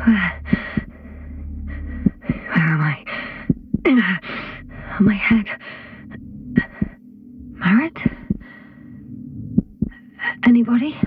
Where am I? My head. Marit? Anybody?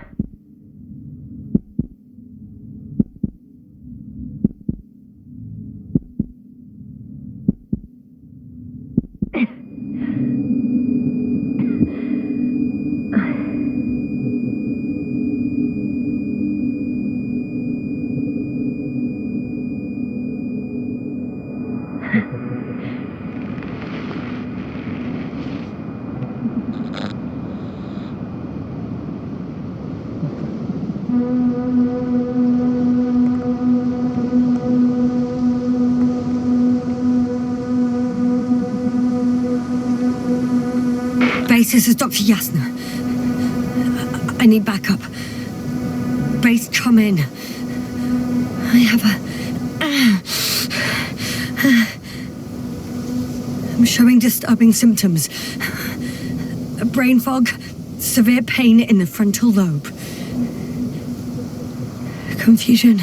This is Dr. Yasna. I need backup. Base, come in. I have I'm showing disturbing symptoms. Brain fog, severe pain in the frontal lobe. Confusion.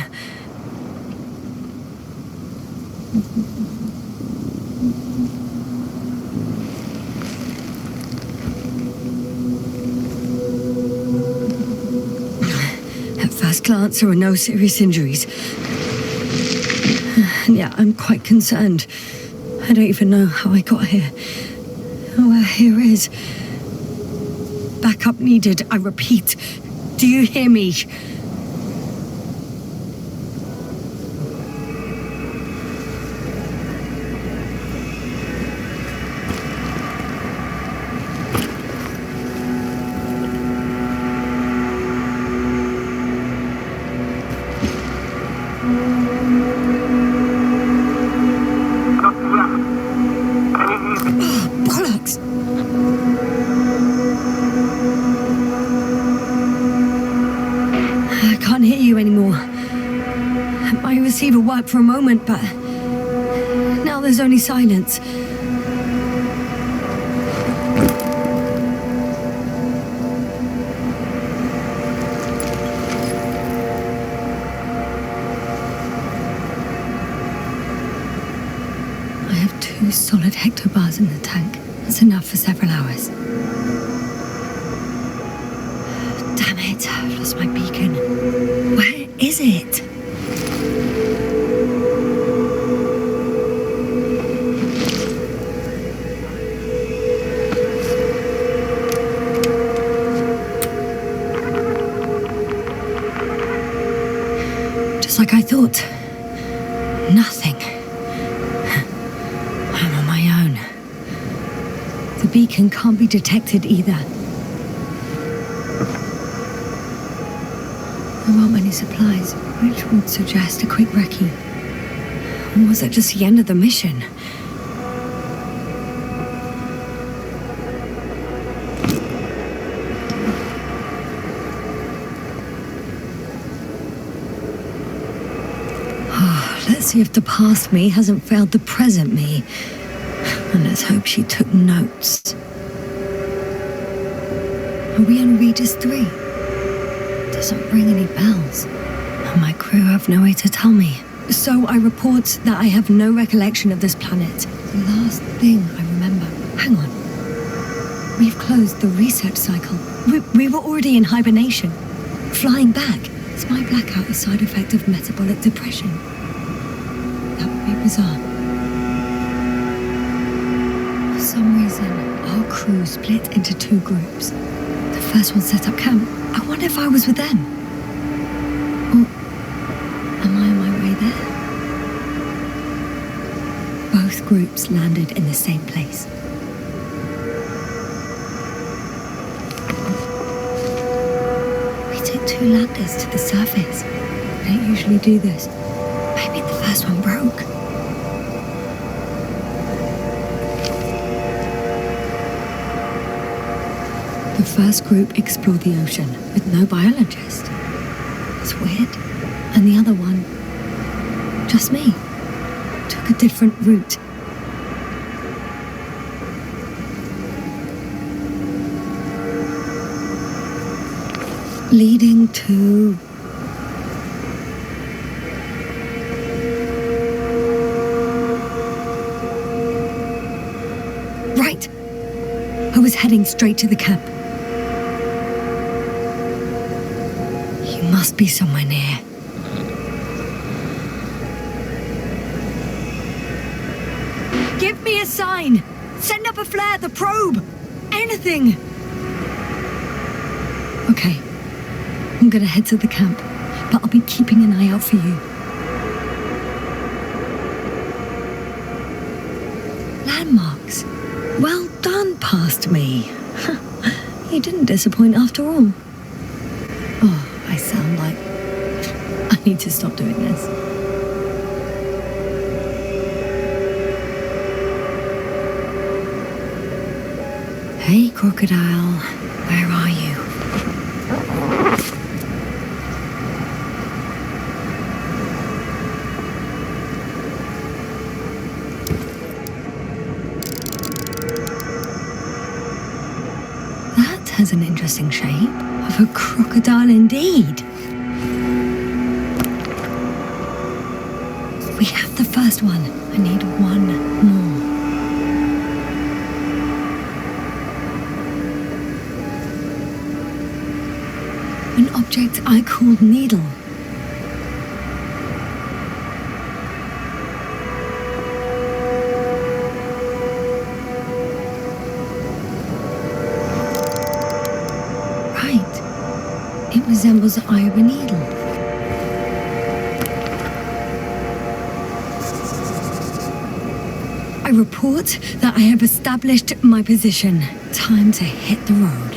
Glance, there were no serious injuries. And yeah, I'm quite concerned. I don't even know how I got here. Where here is. Backup needed, I repeat. Do you hear me? For a moment, but now there's only silence. I have 2 solid hectobars in the tank. That's enough for several hours. Damn it, I've lost my beacon. Where is it? Like I thought. Nothing. I'm on my own. The beacon can't be detected either. There aren't many supplies, which would suggest a quick recce. Or was that just the end of the mission? Let's see if the past me hasn't failed the present me. And let's hope she took notes. Are we on Regis 3? Doesn't ring any bells. And my crew have no way to tell me. So I report that I have no recollection of this planet. The last thing I remember. Hang on. We've closed the research cycle. We were already in hibernation. Flying back. Is my blackout a side effect of metabolic depression? That would be bizarre. For some reason, our crew split into 2 groups. The first one set up camp. I wonder if I was with them. Or am I on my way there? Both groups landed in the same place. We took 2 landers to the surface. We don't usually do this. Maybe the first one broke. The first group explored the ocean with no biologist. It's weird. And the other one, just me, took a different route. Leading to heading straight to the camp. You must be somewhere near. Give me a sign! Send up a flare, the probe! Anything! Okay. I'm gonna head to the camp, but I'll be keeping an eye out for you. Landmarks. Well done, past me. You didn't disappoint after all. Oh, I sound like... I need to stop doing this. Hey, crocodile. Where are you? That has an interesting shape. Of a crocodile indeed. We have the first one. I need one more. An object I called needle. Right. It resembles the eye of a needle. I report that I have established my position. Time to hit the road.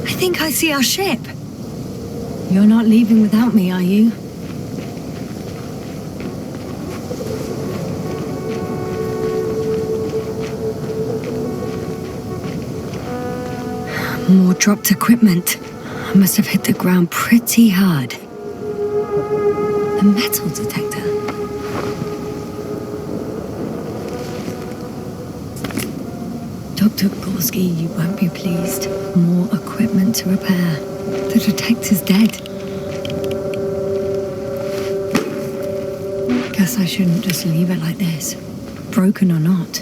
I think I see our ship. You're not leaving without me, are you? More dropped equipment. I must have hit the ground pretty hard. A metal detector. Dr. Gorski, you won't be pleased. More equipment to repair. The detector's dead. Guess I shouldn't just leave it like this. Broken or not.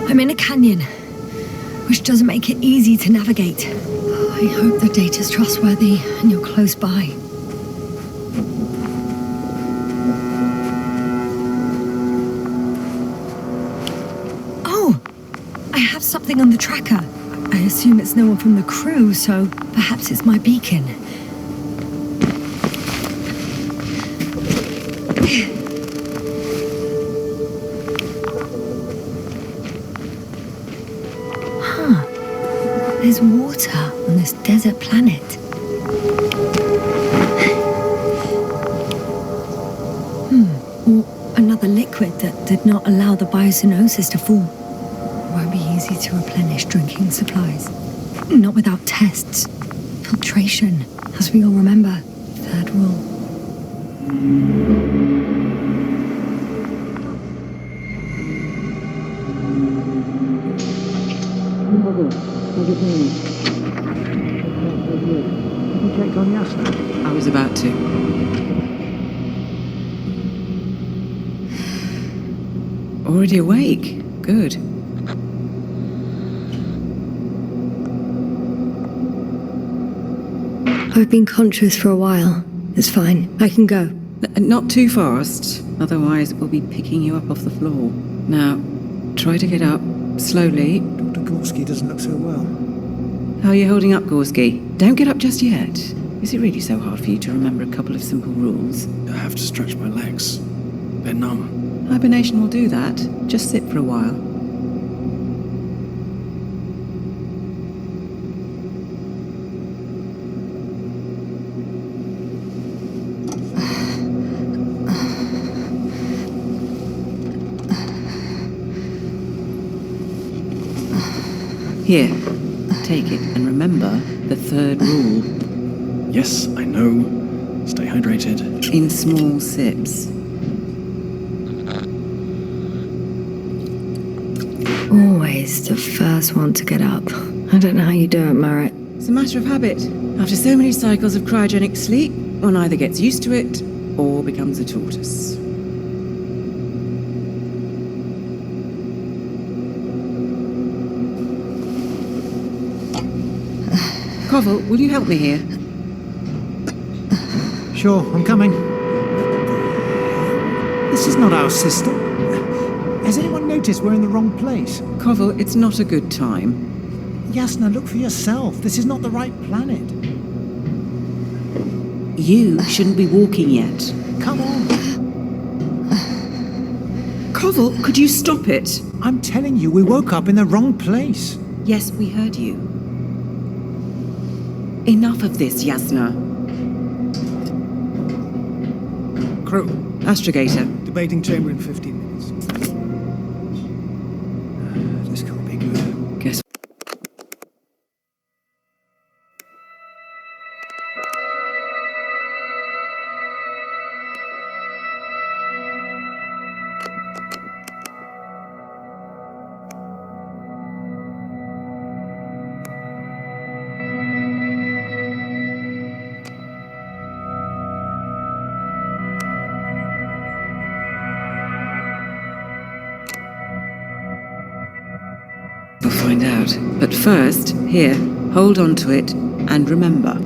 I'm in a canyon, which doesn't make it easy to navigate. I hope the data's trustworthy and you're close by. Something on the tracker. I assume it's no one from the crew, so perhaps it's my beacon. Huh. There's water on this desert planet. Or another liquid that did not allow the biocenosis to fall. Won't be easy to replenish drinking supplies. Not without tests. Filtration, as we all remember. Third rule. Have you checked on Jasna? I was about to. Already awake? Good. I've been conscious for a while. It's fine. I can go. Not too fast, otherwise we'll be picking you up off the floor. Now, try to get up slowly. Dr. Gorski doesn't look so well. How are you holding up, Gorski? Don't get up just yet. Is it really so hard for you to remember a couple of simple rules? I have to stretch my legs. They're numb. Hibernation will do that. Just sit for a while. Here, take it and remember the third rule. Yes, I know. Stay hydrated. In small sips. Always the first one to get up. I don't know how you do it, Merritt. It's a matter of habit. After so many cycles of cryogenic sleep, one either gets used to it or becomes a tortoise. Koval, will you help me here? Sure, I'm coming. This is not our system. Has anyone noticed we're in the wrong place? Koval, it's not a good time. Yasna, look for yourself. This is not the right planet. You shouldn't be walking yet. Come on. Koval, could you stop it? I'm telling you, we woke up in the wrong place. Yes, we heard you. Enough of this, Yasna. Crew, Astrogator. debating chamber in 15 minutes. This can't be good. Guess. We'll find out. But first, here, hold on to it and remember.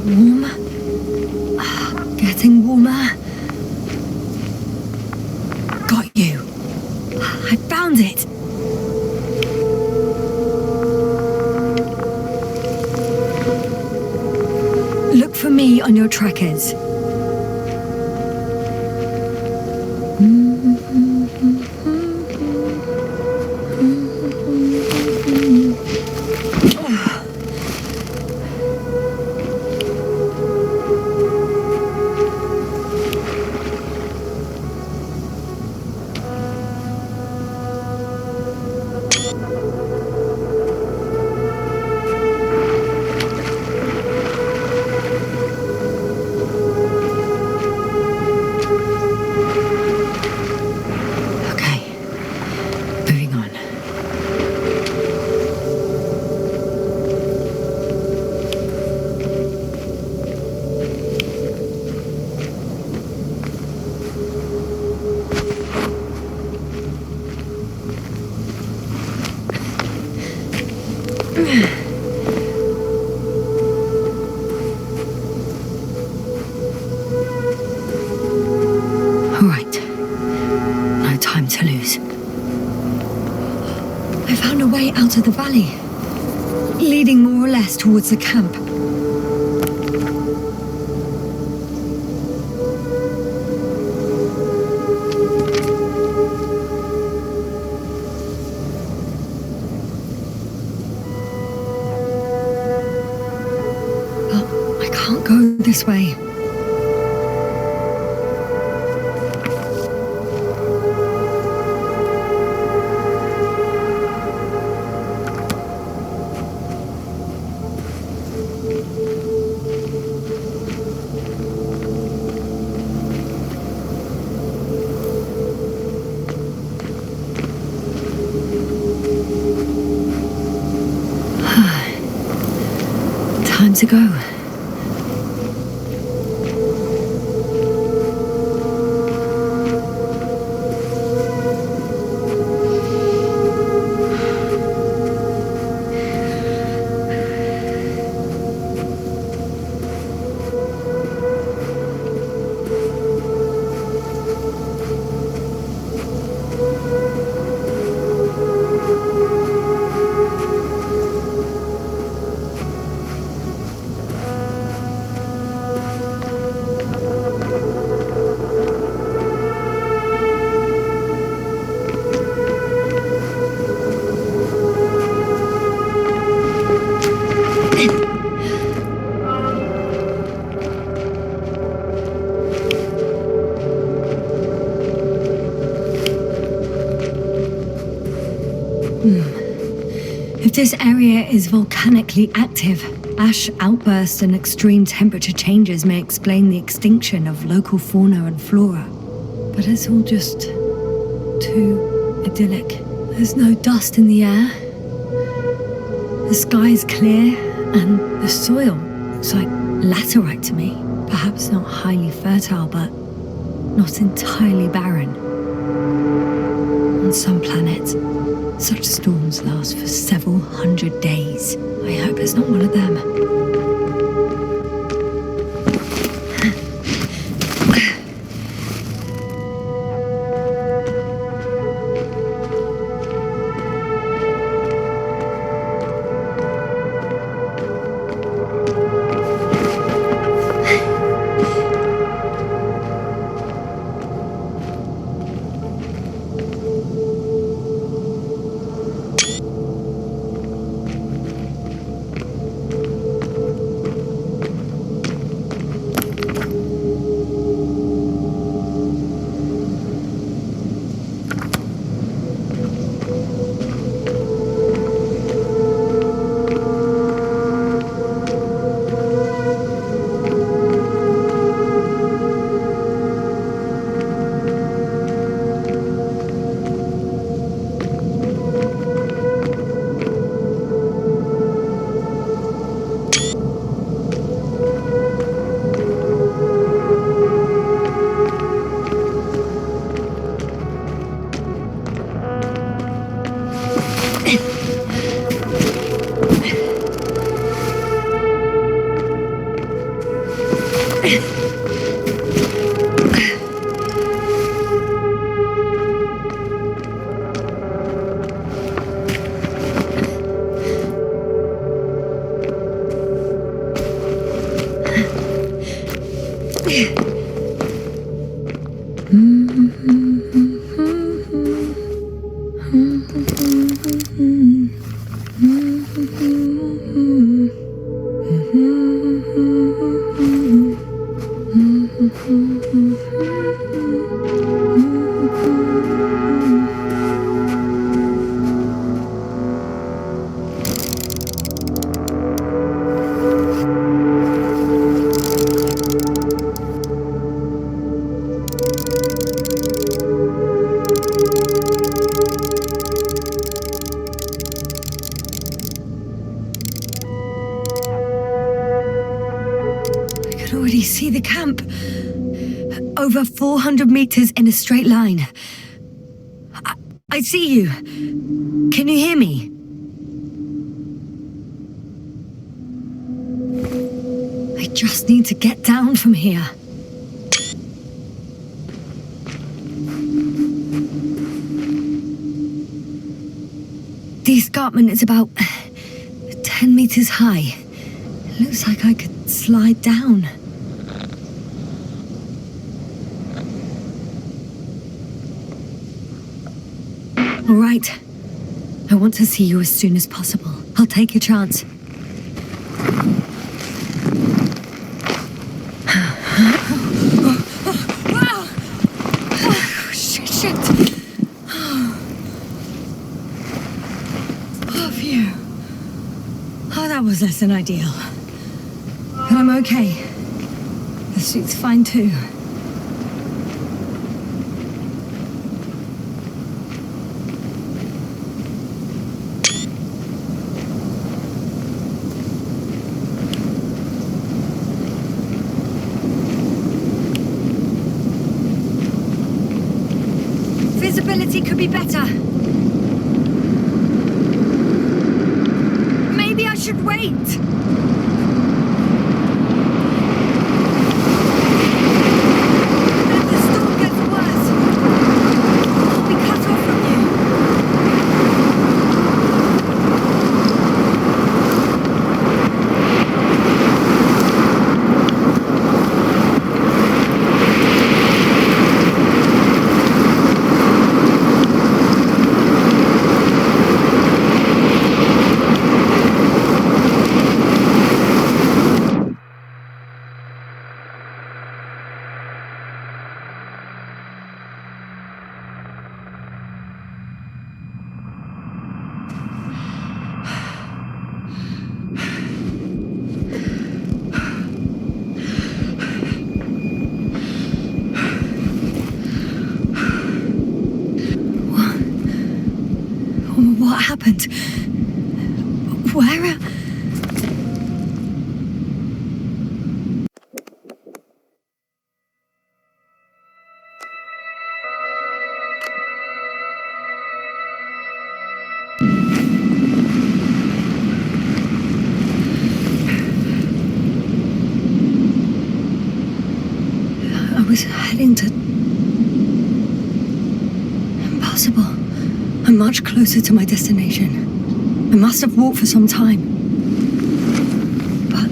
Warm. Getting warmer. Got you. I found it. Look for me on your trackers. All right. No time to lose. I found a way out of the valley, leading more or less towards the camp. But I can't go this way. time to go. If this area is volcanically active, ash outbursts and extreme temperature changes may explain the extinction of local fauna and flora. But it's all just too idyllic. There's no dust in the air. The sky's clear, and the soil looks like laterite to me. Perhaps not highly fertile, but not entirely barren. On some planets, such storms last for several hundred days. I hope it's not one of them. See the camp. Over 400 meters in a straight line. I see you. Can you hear me? I just need to get down from here. The escarpment is about 10 meters high. It looks like I could slide down. All right. I want to see you as soon as possible. I'll take your chance. Shit. Oh, phew. Oh, that was less than ideal. But I'm okay. The suit's fine too. Wait! If the storm gets worse, I'll be cut off from you. What happened? Where? I was heading to... Impossible. I'm much closer to my destination. I must have walked for some time. But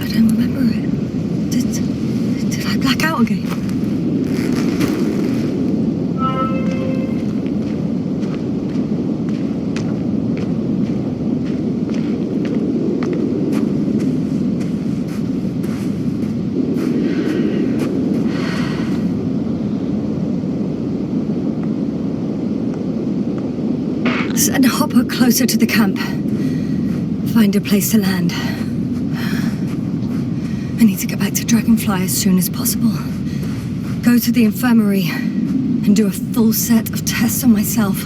I don't remember it. Did I black out again? Send a hopper closer to the camp. Find a place to land. I need to get back to Dragonfly as soon as possible. Go to the infirmary and do a full set of tests on myself.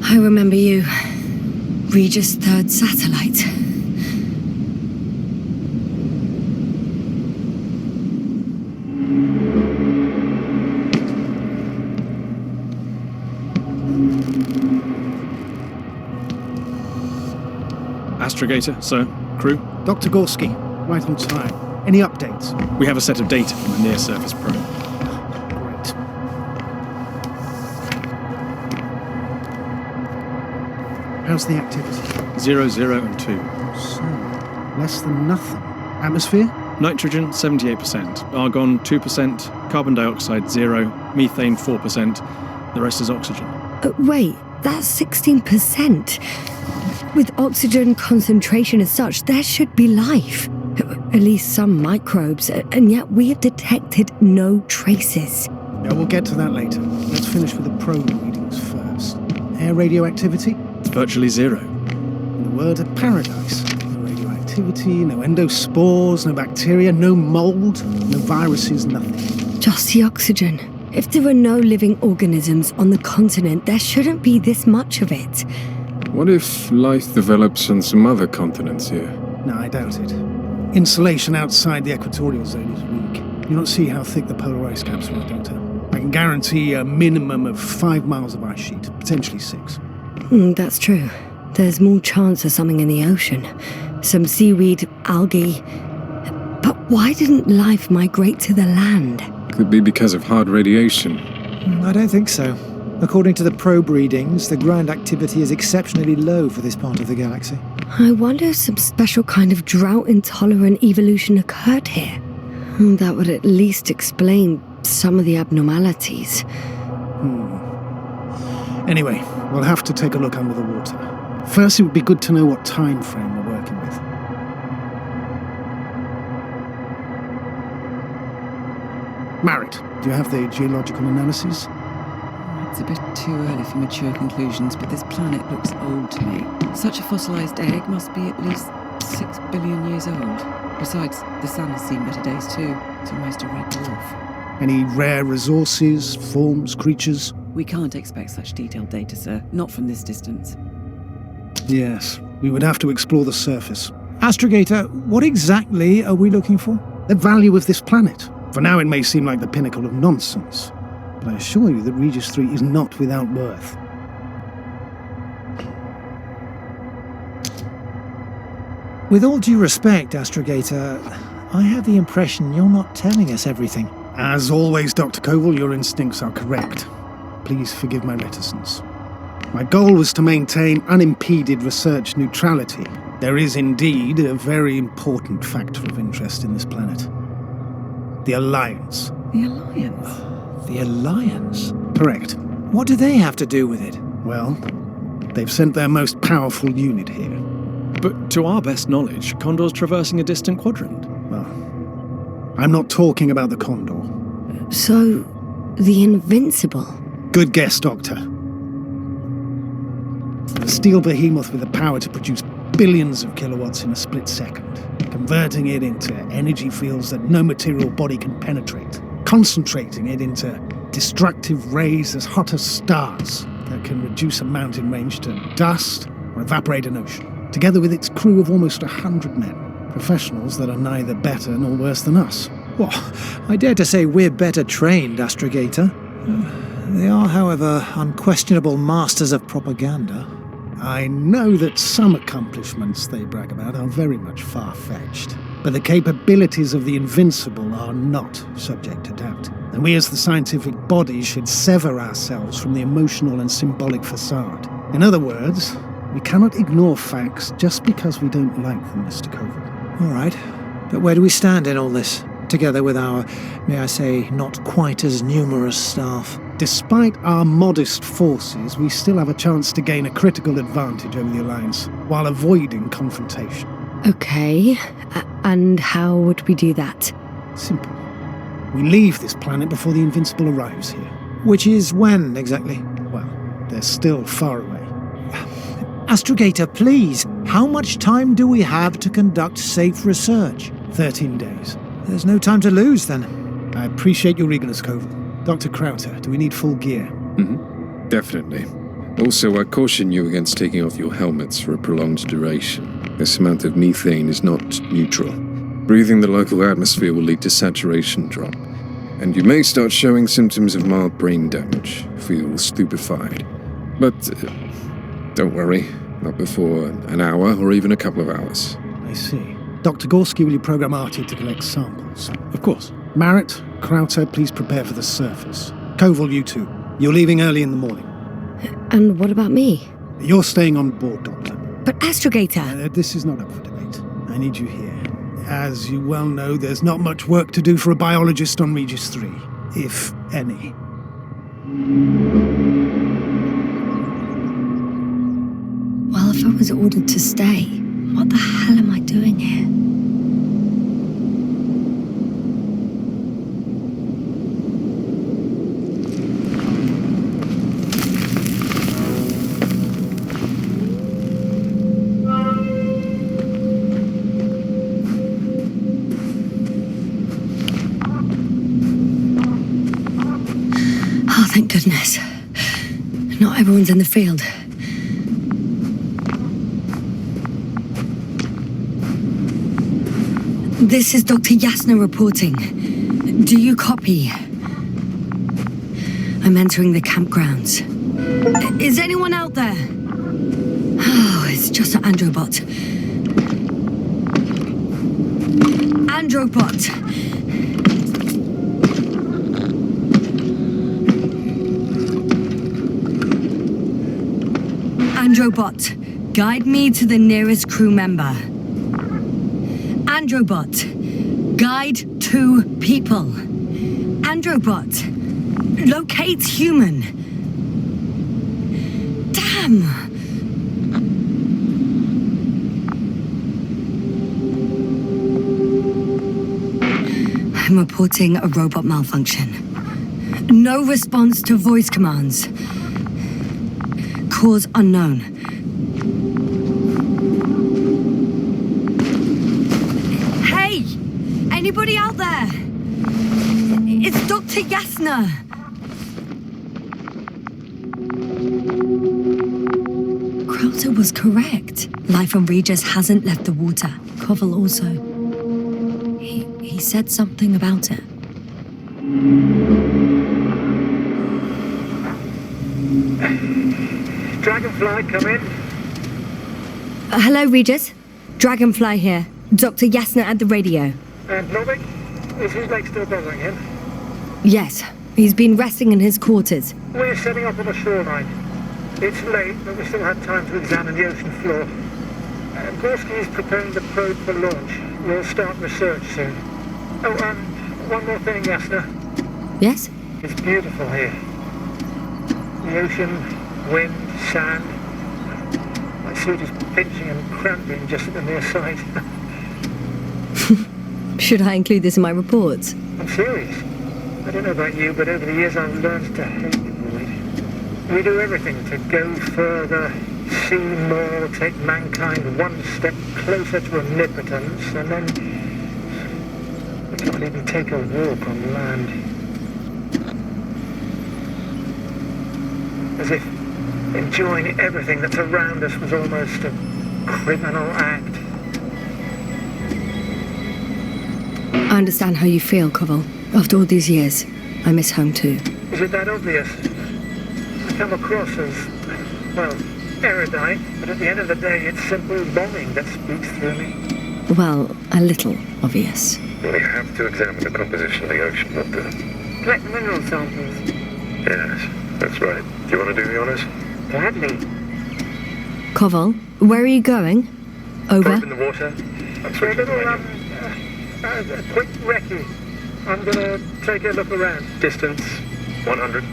I remember you. Regis' third satellite. Astrogator, sir. Crew? Dr. Gorski, right on time. Any updates? We have a set of data from the near-surface probe. Great. How's the activity? 0, 0, and 2. So, less than nothing. Atmosphere? Nitrogen, 78%. Argon, 2%. Carbon dioxide, 0. Methane, 4%. The rest is oxygen. Wait, that's 16%. With oxygen concentration as such, there should be life. At least some microbes, and yet we have detected no traces. Yeah, we'll get to that later. Let's finish with the probe readings first. Air radioactivity? It's virtually 0. In a word, a paradise. No radioactivity, no endospores, no bacteria, no mold, no viruses, nothing. Just the oxygen. If there are no living organisms on the continent, there shouldn't be this much of it. What if life develops on some other continents here? No, I doubt it. Insulation outside the equatorial zone is weak. You don't see how thick the polar ice caps are, Doctor. I can guarantee a minimum of 5 miles of ice sheet, potentially 6. That's true. There's more chance of something in the ocean. Some seaweed, algae. But why didn't life migrate to the land? Could be because of hard radiation. I don't think so. According to the probe readings, the ground activity is exceptionally low for this part of the galaxy. I wonder if some special kind of drought-intolerant evolution occurred here. That would at least explain some of the abnormalities. Anyway, we'll have to take a look under the water. First, it would be good to know what time frame we're working with. Marit, do you have the geological analysis? It's a bit too early for mature conclusions, but this planet looks old to me. Such a fossilized egg must be at least 6 billion years old. Besides, the sun has seen better days too. It's almost a red dwarf. Any rare resources, forms, creatures? We can't expect such detailed data, sir. Not from this distance. Yes, we would have to explore the surface. Astrogator, what exactly are we looking for? The value of this planet. For now, it may seem like the pinnacle of nonsense, but I assure you that Regis 3 is not without worth. With all due respect, Astrogator, I have the impression you're not telling us everything. As always, Dr. Koval, your instincts are correct. Please forgive my reticence. My goal was to maintain unimpeded research neutrality. There is indeed a very important factor of interest in this planet. The Alliance. The Alliance? The Alliance? Correct. What do they have to do with it? Well, they've sent their most powerful unit here. But to our best knowledge, Condor's traversing a distant quadrant. Well, I'm not talking about the Condor. So, the Invincible. Good guess, Doctor. A steel behemoth with the power to produce billions of kilowatts in a split second, converting it into energy fields that no material body can penetrate, concentrating it into destructive rays as hot as stars that can reduce a mountain range to dust or evaporate an ocean, together with its crew of almost 100 men, professionals that are neither better nor worse than us. Well, I dare to say we're better trained, Astrogator. They are, however, unquestionable masters of propaganda. I know that some accomplishments they brag about are very much far-fetched, but the capabilities of the Invincible are not subject to doubt. And we as the scientific body should sever ourselves from the emotional and symbolic facade. In other words, we cannot ignore facts just because we don't like them, Mr. Koval. All right, but where do we stand in all this? Together with our, may I say, not quite as numerous staff. Despite our modest forces, we still have a chance to gain a critical advantage over the Alliance, while avoiding confrontation. Okay, and how would we do that? Simple. We leave this planet before the Invincible arrives here. Which is when, exactly? Well, they're still far away. Astrogator, please, how much time do we have to conduct safe research? 13 days. There's no time to lose, then. I appreciate your eagerness, Koval. Dr. Krauter, do we need full gear? Definitely. Also, I caution you against taking off your helmets for a prolonged duration. This amount of methane is not neutral. Breathing the local atmosphere will lead to saturation drop, and you may start showing symptoms of mild brain damage, feel stupefied. But don't worry, not before an hour or even a couple of hours. I see. Dr. Gorski, will you program Artie to collect samples? Of course. Marit, Krauter, please prepare for the surface. Koval, you too. You're leaving early in the morning. And what about me? You're staying on board, Doctor. But Astrogator... This is not up for debate. I need you here. As you well know, there's not much work to do for a biologist on Regis 3, if any. Well, if I was ordered to stay, what the hell am I doing here? Oh, thank goodness. Not everyone's in the field. This is Dr. Yasna reporting. Do you copy? I'm entering the campgrounds. Is anyone out there? Oh, it's just an Androbot. Androbot! Androbot, guide me to the nearest crew member. Androbot, guide 2 people. Androbot, locate human. Damn! I'm reporting a robot malfunction. No response to voice commands. Cause unknown. Hey! Anybody out there? It's Dr. Yasna! Krauser was correct. Life on Regis hasn't left the water. Koval also. He said something about it. Dragonfly, come in. Hello, Regis. Dragonfly here. Dr. Yasna at the radio. And Novik? Is his leg still bothering him? Yes, he's been resting in his quarters. We're setting up on the shoreline. It's late, but we still have time to examine the ocean floor. Gorski is preparing the probe for launch. We'll start research soon. Oh, one more thing, Yasna. Yes? It's beautiful here. The ocean, wind, sand. My suit is pinching and cramping just at the mere sight. Should I include this in my reports? I'm serious. I don't know about you, but over the years I've learned to hate the void. We do everything to go further, see more, take mankind one step closer to omnipotence, and then we can't even take a walk on land. As if enjoying everything that's around us was almost a criminal act. I understand how you feel, Koval. After all these years, I miss home too. Is it that obvious? I come across as, well, erudite, but at the end of the day, it's simple longing that speaks through me. Well, a little obvious. We have to examine the composition of the ocean, not the... Collect mineral samples. Yes, that's right. Do you want to do the honors? Gladly. Koval, where are you going? Over? Probe in the water. I'm For a switching little, behind a quick recce. I'm gonna take a look around. you. Distance, 100.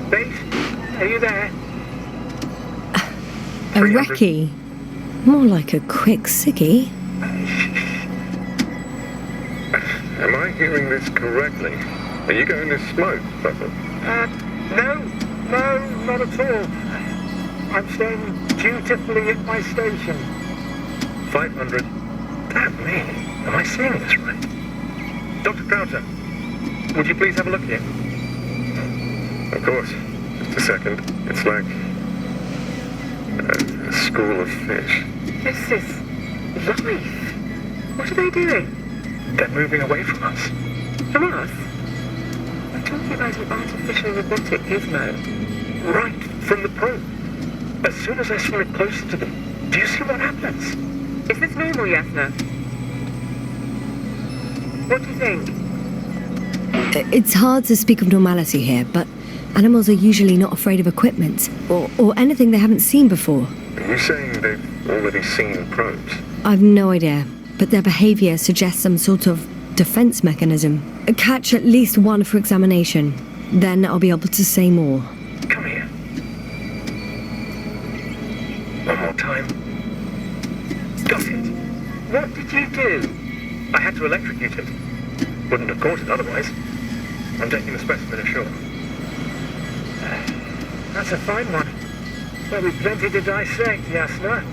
Base, are you there? A recce? More like a quick ciggy. Am I hearing this correctly? Are you going to smoke, Buffett? No, not at all. I'm staying dutifully at my station. 500. Damn me, am I seeing this right? Dr. Crowther, would you please have a look here? Of course. Just a second. It's like a school of fish. This is life. What are they doing? They're moving away from us. From us? I'm talking about an artificial robotic gizmo. Right from the probe. As soon as I swim it closer to them, do you see what happens? Is this normal, Yasna? What do you think? It's hard to speak of normality here, but animals are usually not afraid of equipment or anything they haven't seen before. Are you saying they've already seen probes? I've no idea, but their behavior suggests some sort of defense mechanism. Catch at least one for examination. Then I'll be able to say more. Come here. One more time. Got it. What did you do? I had to electrocute it. Wouldn't have caught it otherwise. I'm taking the specimen ashore. That's a fine one. There'll be plenty to dissect, Yasna.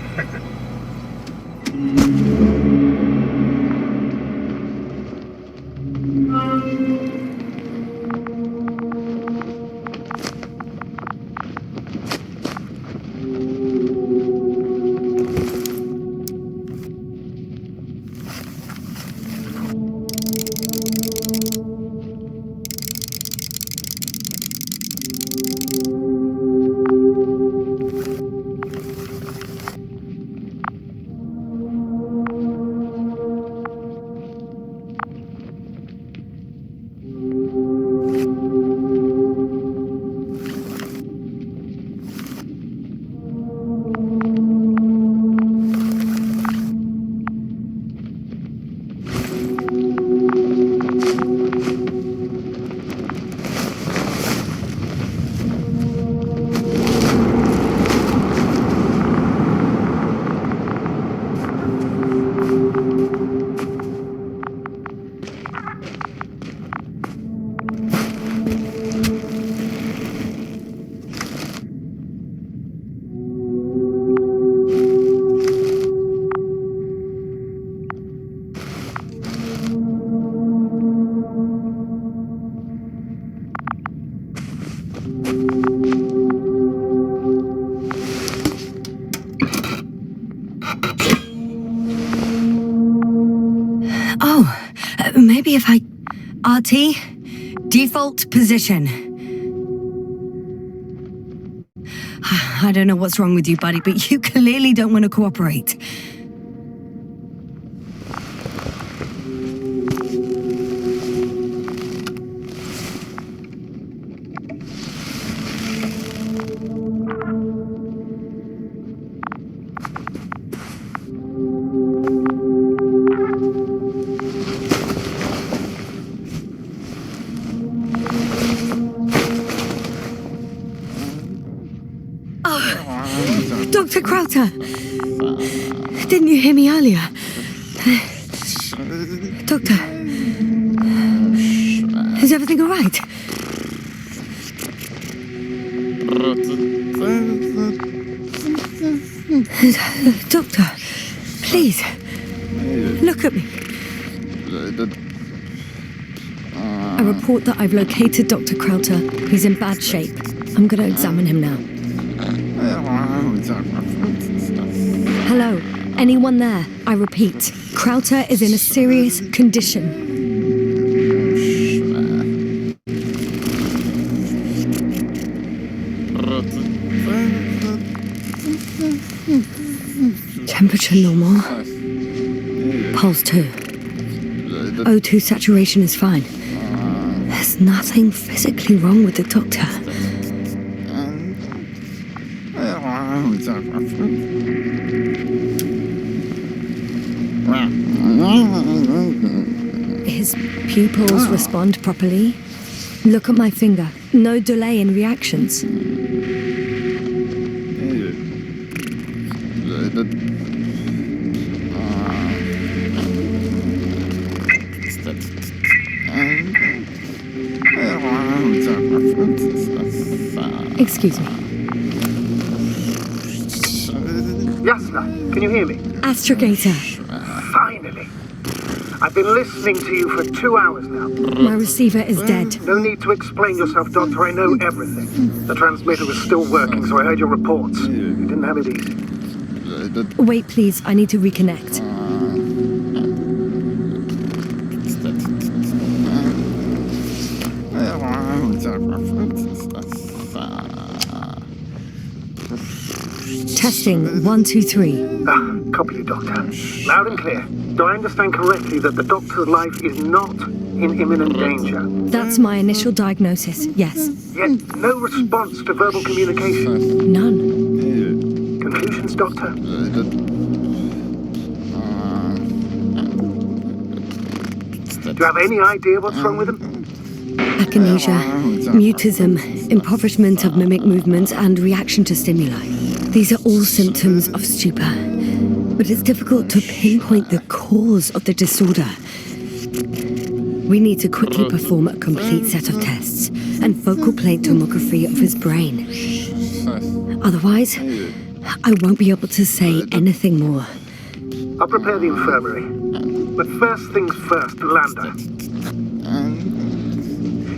Oh, maybe if I... RT? Default position. I don't know what's wrong with you, buddy, but you clearly don't want to cooperate. Dr. Crowther! Didn't you hear me earlier? Doctor? Is everything all right? Doctor, please, look at me. I report that I've located Dr. Crowther. He's in bad shape. I'm going to examine him now. Hello? Anyone there? I repeat, Crowther is in a serious condition. Temperature normal. Pulse 2. O2 saturation is fine. There's nothing physically wrong with the doctor. His pupils respond properly. Look at my finger. No delay in reactions. Excuse me. Jasna, can you hear me? Astrogator. Finally. I've been listening to you for 2 hours now. My receiver is dead. No need to explain yourself, Doctor. I know everything. The transmitter was still working, so I heard your reports. You didn't have it easy. Wait, please. I need to reconnect. Testing 1, 2, 3. Copy you, Doctor. Loud and clear. Do I understand correctly that the Doctor's life is not in imminent danger? That's my initial diagnosis, yes. Yet no response to verbal communication. None. Conclusions, Doctor? Do you have any idea what's wrong with him? Akinesia, mutism, impoverishment of mimic movements, and reaction to stimuli. These are all symptoms of stupor, but it's difficult to pinpoint the cause of the disorder. We need to quickly perform a complete set of tests and focal plate tomography of his brain. Otherwise, I won't be able to say anything more. I'll prepare the infirmary. But first things first, Lander.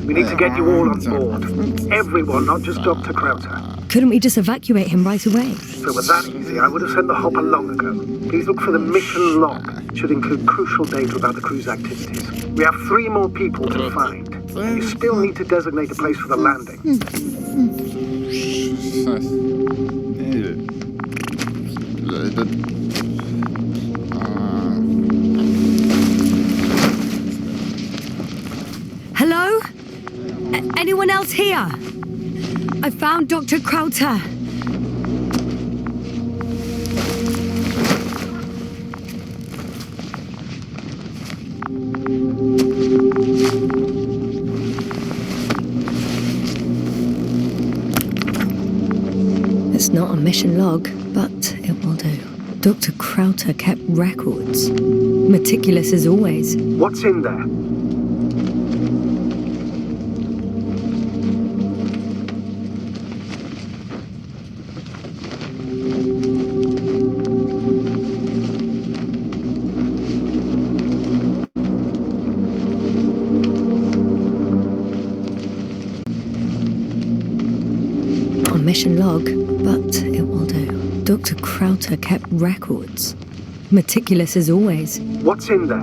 We need to get you all on board. Everyone, not just Dr. Crowther. Couldn't we just evacuate him right away? If it were that easy, I would have sent the hopper long ago. Please look for the mission log. It should include crucial data about the crew's activities. We have 3 more people to find. And you still need to designate a place for the landing. Hello? Anyone else here? I found Dr. Crowther. It's not a mission log, but it will do. Dr. Crowther kept records. Meticulous as always. What's in there? Mission log, but it will do. Dr. Krauter kept records. Meticulous as always. What's in there?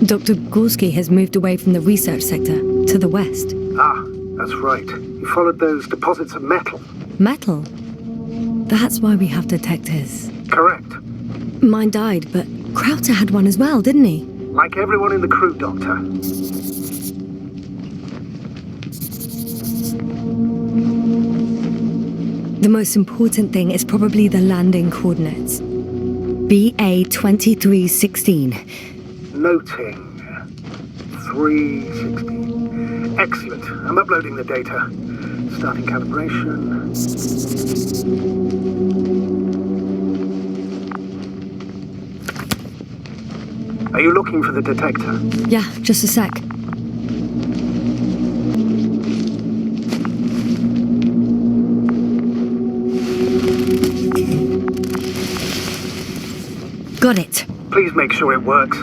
Dr. Gorski has moved away from the research sector to the west. Ah, that's right. He followed those deposits of metal. Metal? That's why we have detectors. Correct. Mine died, but Krauter had one as well, didn't he? Like everyone in the crew, Doctor. The most important thing is probably the landing coordinates. BA 2316. Noting. 316. Excellent. I'm uploading the data. Starting calibration. Are you looking for the detector? Yeah, just a sec. Got it. Please make sure it works.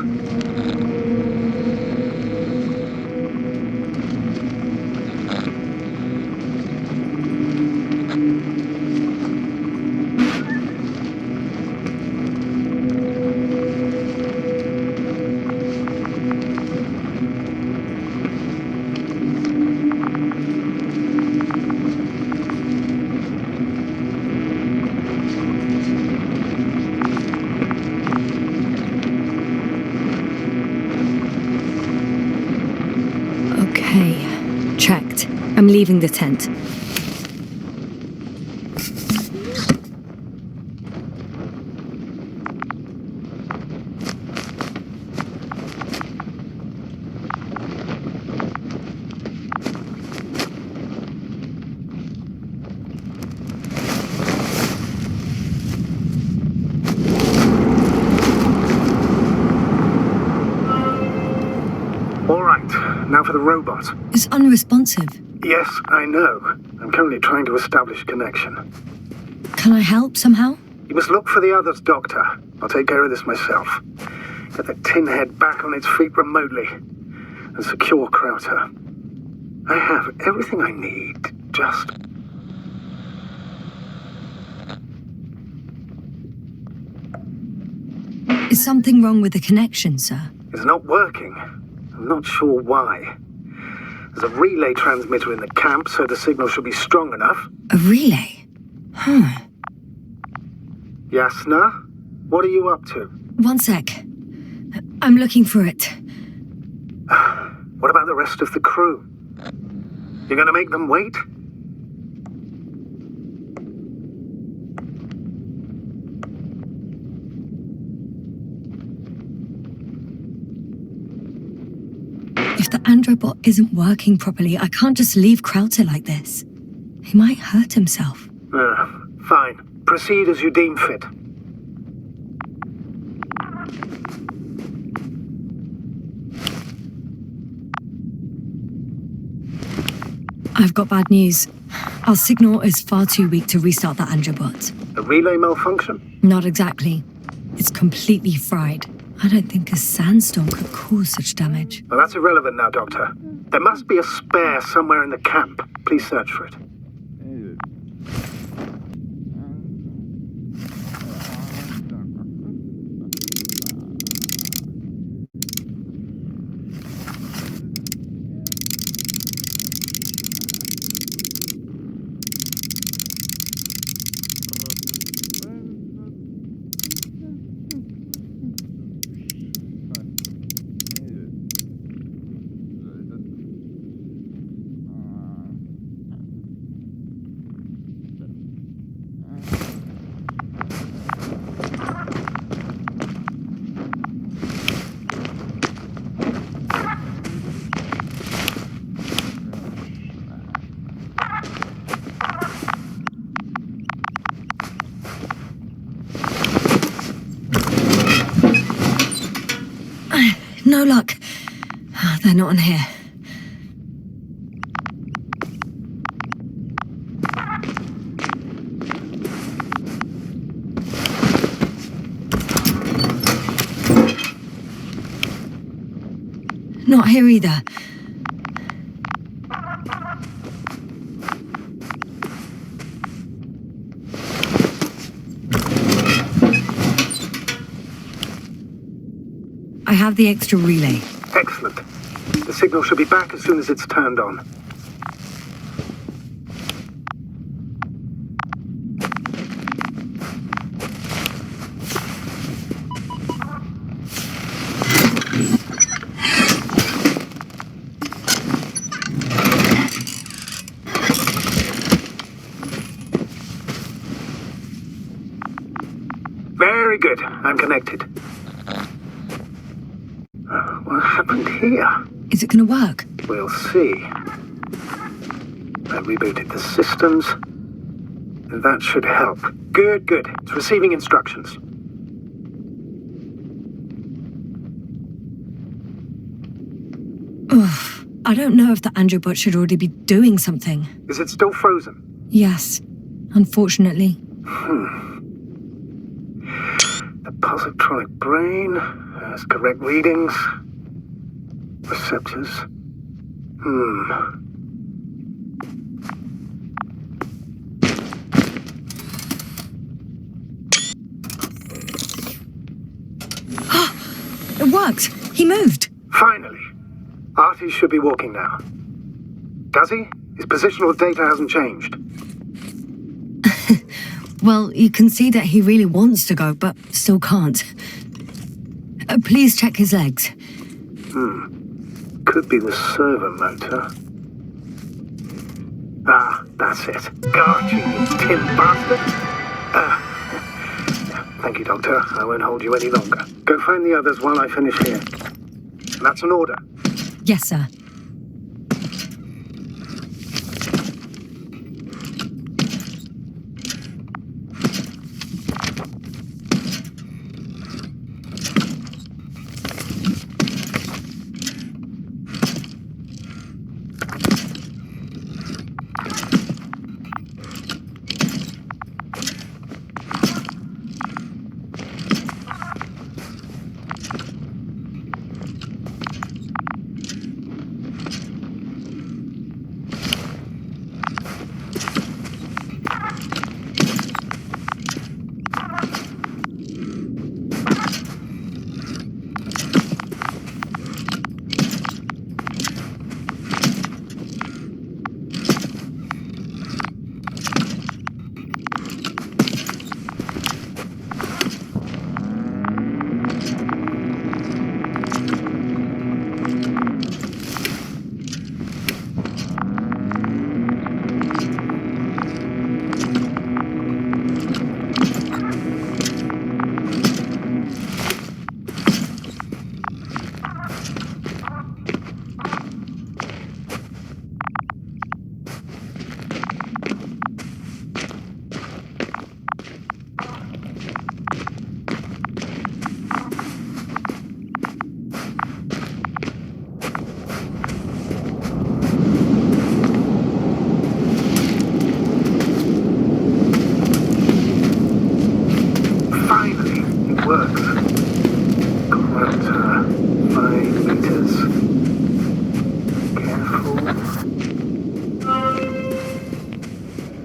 Okay, checked. I'm leaving the tent. All right, now for the robot. It's unresponsive. Yes, I know. I'm currently trying to establish a connection. Can I help somehow? You must look for the others, Doctor. I'll take care of this myself. Get the tin head back on its feet remotely. And secure Krauter. I have everything I need. Just... Is something wrong with the connection, sir? It's not working. I'm not sure why. There's a relay transmitter in the camp, so the signal should be strong enough. A relay? Huh. Yasna? What are you up to? One sec. I'm looking for it. What about the rest of the crew? You're gonna make them wait? If the androbot isn't working properly, I can't just leave Krauter like this. He might hurt himself. Fine. Proceed as you deem fit. I've got bad news. Our signal is far too weak to restart the androbot. A relay malfunction? Not exactly. It's completely fried. I don't think a sandstorm could cause such damage. Well, that's irrelevant now, Doctor. There must be a spare somewhere in the camp. Please search for it. No luck. They're not on here. Not here either. have the extra relay. Excellent. The signal should be back as soon as it's turned on. Very good. I'm connected. What happened here? Is it going to work? We'll see. I rebooted the systems. And that should help. Good, good. It's receiving instructions. Ugh, I don't know if the Androbot should already be doing something. Is it still frozen? Yes, unfortunately. The positronic brain has correct readings. Receptors. It worked! He moved! Finally. Artie should be walking now. Does he? His positional data hasn't changed. Well, you can see that he really wants to go, but still can't. Please check his legs. Could be the servo motor. Ah, that's it. Got you, you tin bastard. Thank you, Doctor. I won't hold you any longer. Go find the others while I finish here. That's an order. Yes, sir.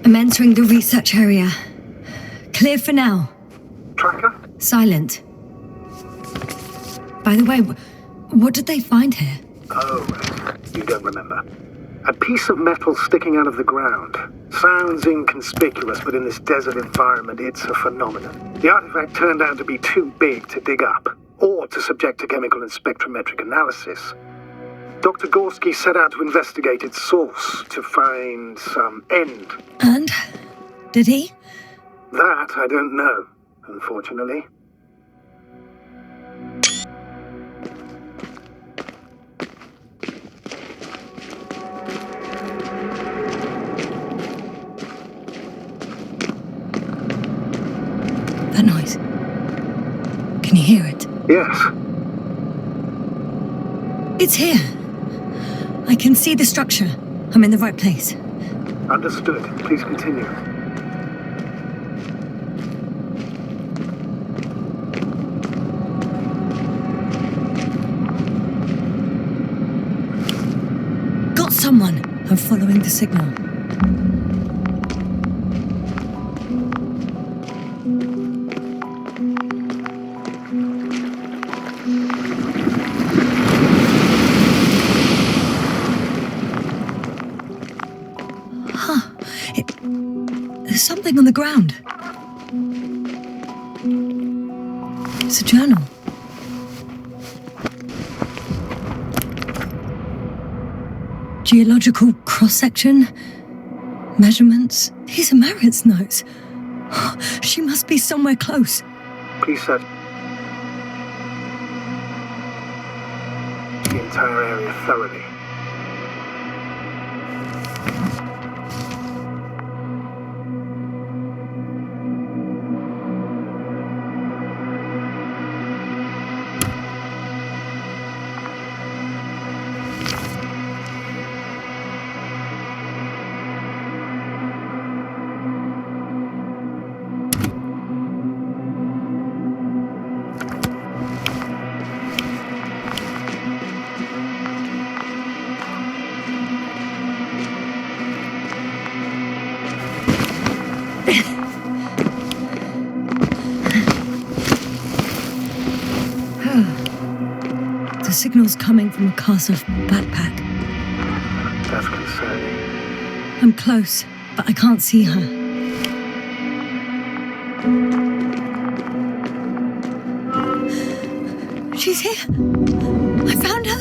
I'm entering the research area. Clear for now. Tracker? Silent. By the way, what did they find here? Oh, you don't remember. A piece of metal sticking out of the ground. Sounds inconspicuous, but in this desert environment, it's a phenomenon. The artifact turned out to be too big to dig up, or to subject to chemical and spectrometric analysis. Dr. Gorski set out to investigate its source, to find some end. And? Did he? That I don't know, unfortunately. That noise. Can you hear it? Yes. It's here. I can see the structure. I'm in the right place. Understood. Please continue. Got someone. I'm following the signal. ground. It's a journal. Geological cross-section, measurements. These are Merritt's notes. She must be somewhere close. Please search the entire area thoroughly. The signal's coming from a cast-off backpack. That's concerning. I'm close, but I can't see her. She's here. I found her.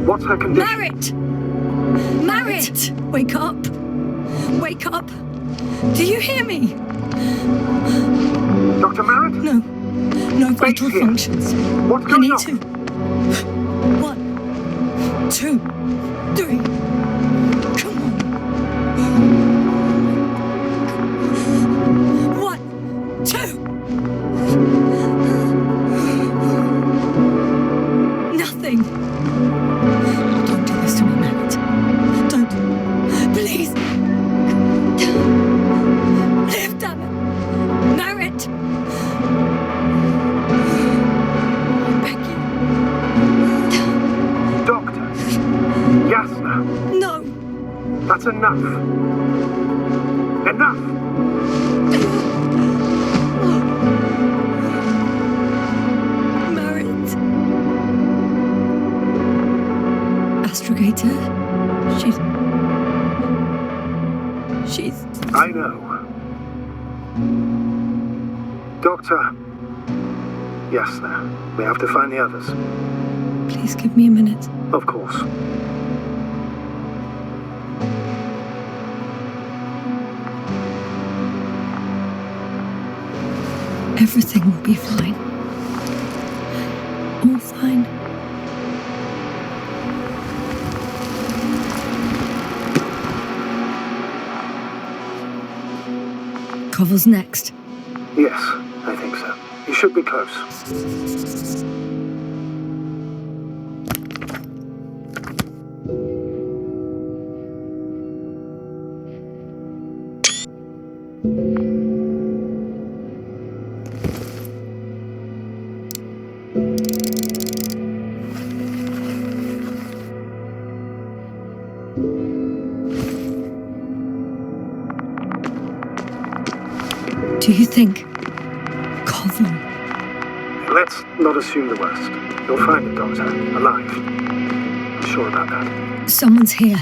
What's her condition? Merritt! Merritt! Wake up. Wake up. Do you hear me? Dr. Merritt? No. No vital here. functions. What's I going need on? to. 1, 2, 3. Come on. 1, 2. Nothing. Don't do this to me, Merritt. Don't. Please. Live, damn it. Merritt. I beg you. Doctor. Yasna. No. That's enough. Enough! Merritt. Astrogator. She's. I know. Doctor. Yasna. We have to find the others. Please give me a minute. Of course. Everything will be fine. All fine. Koval's next. Yes, I think so. You should be close. Do you think Koval? Let's not assume the worst. You'll find the doctor alive. I'm sure about that. Someone's here.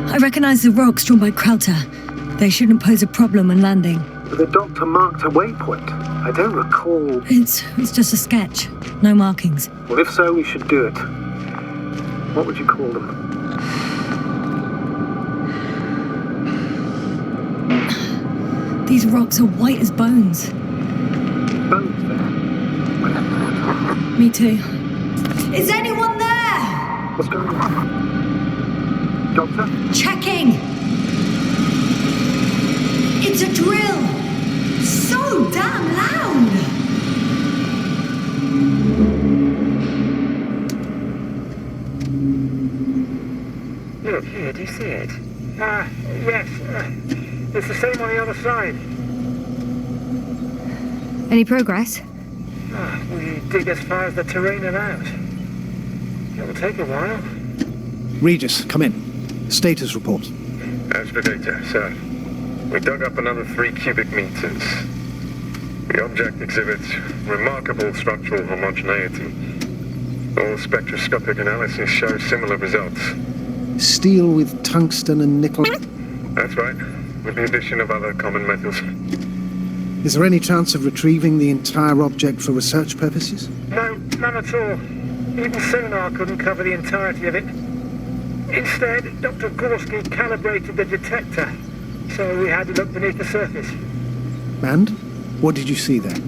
I recognize the rocks drawn by Krauter. They shouldn't pose a problem when landing. The doctor marked a waypoint. I don't recall. It's just a sketch. No markings. Well, if so, we should do it. What would you call them? These rocks are white as bones. Bones there. Me too. Is anyone there? What's going on? Doctor? Checking. It's a drill. So damn loud. Look, here, do you see it? Yes. It's the same on the other side. Any progress? We dig as far as the terrain allows. It'll take a while. Regis, come in. Status report. Astrogator, sir. We dug up another 3 cubic meters. The object exhibits remarkable structural homogeneity. All spectroscopic analysis shows similar results. Steel with tungsten and nickel. That's right, with the addition of other common metals. Is there any chance of retrieving the entire object for research purposes? No, none at all. Even sonar couldn't cover the entirety of it. Instead, Dr. Gorski calibrated the detector, so we had to look beneath the surface. And? What did you see there?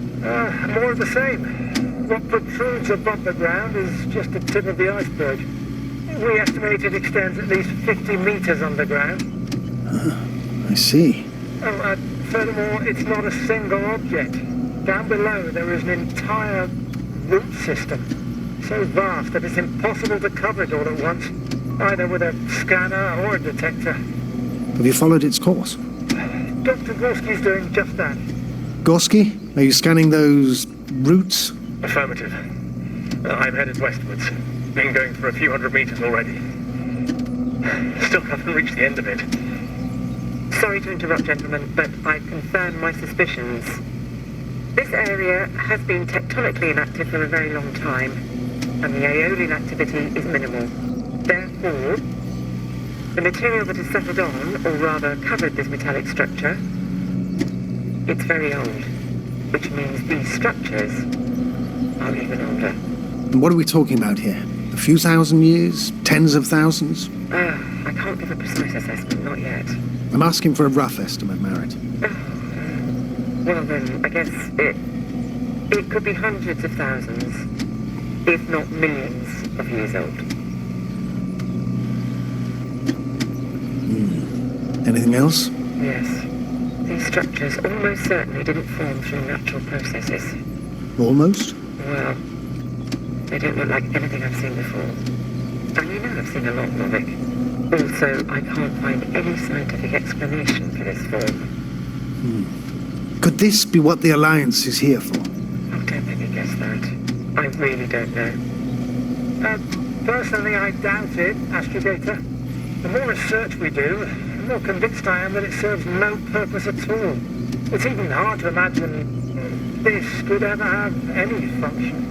More of the same. What protrudes above the ground is just the tip of the iceberg. We estimate it extends at least 50 meters underground. I see. Furthermore, it's not a single object. Down below, there is an entire root system, so vast that it's impossible to cover it all at once, either with a scanner or a detector. Have you followed its course? Dr. Gorski's doing just that. Gorski, are you scanning those roots? Affirmative. I'm headed westwards. Been going for a few hundred meters already. Still haven't reached the end of it. Sorry to interrupt, gentlemen, but I've confirmed my suspicions. This area has been tectonically inactive for a very long time, and the aeolian activity is minimal. Therefore, the material that has settled on, or rather covered this metallic structure, it's very old, which means these structures are even older. And what are we talking about here? A few thousand years? Tens of thousands? I can't give a precise assessment, not yet. I'm asking for a rough estimate, Merritt. Well then, I guess it could be hundreds of thousands, if not millions of years old. Anything else? Yes. These structures almost certainly didn't form through natural processes. Almost? Well, they don't look like anything I've seen before. And you know I've seen a lot of it. Also, I can't find any scientific explanation for this form. Could this be what the Alliance is here for? Oh, don't make me guess that. I really don't know. Personally, I doubt it, Astrogator. The more research we do, the more convinced I am that it serves no purpose at all. It's even hard to imagine this could ever have any function.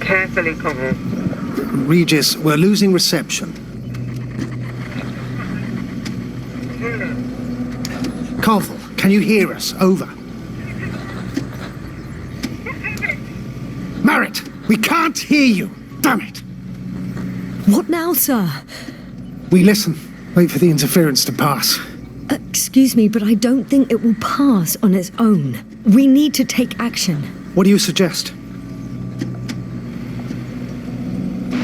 Carefully, Cobble. Regis, we're losing reception. Koval, can you hear us? Over. Merritt, we can't hear you. Damn it. What now, sir? We listen. Wait for the interference to pass. Excuse me, but I don't think it will pass on its own. We need to take action. What do you suggest?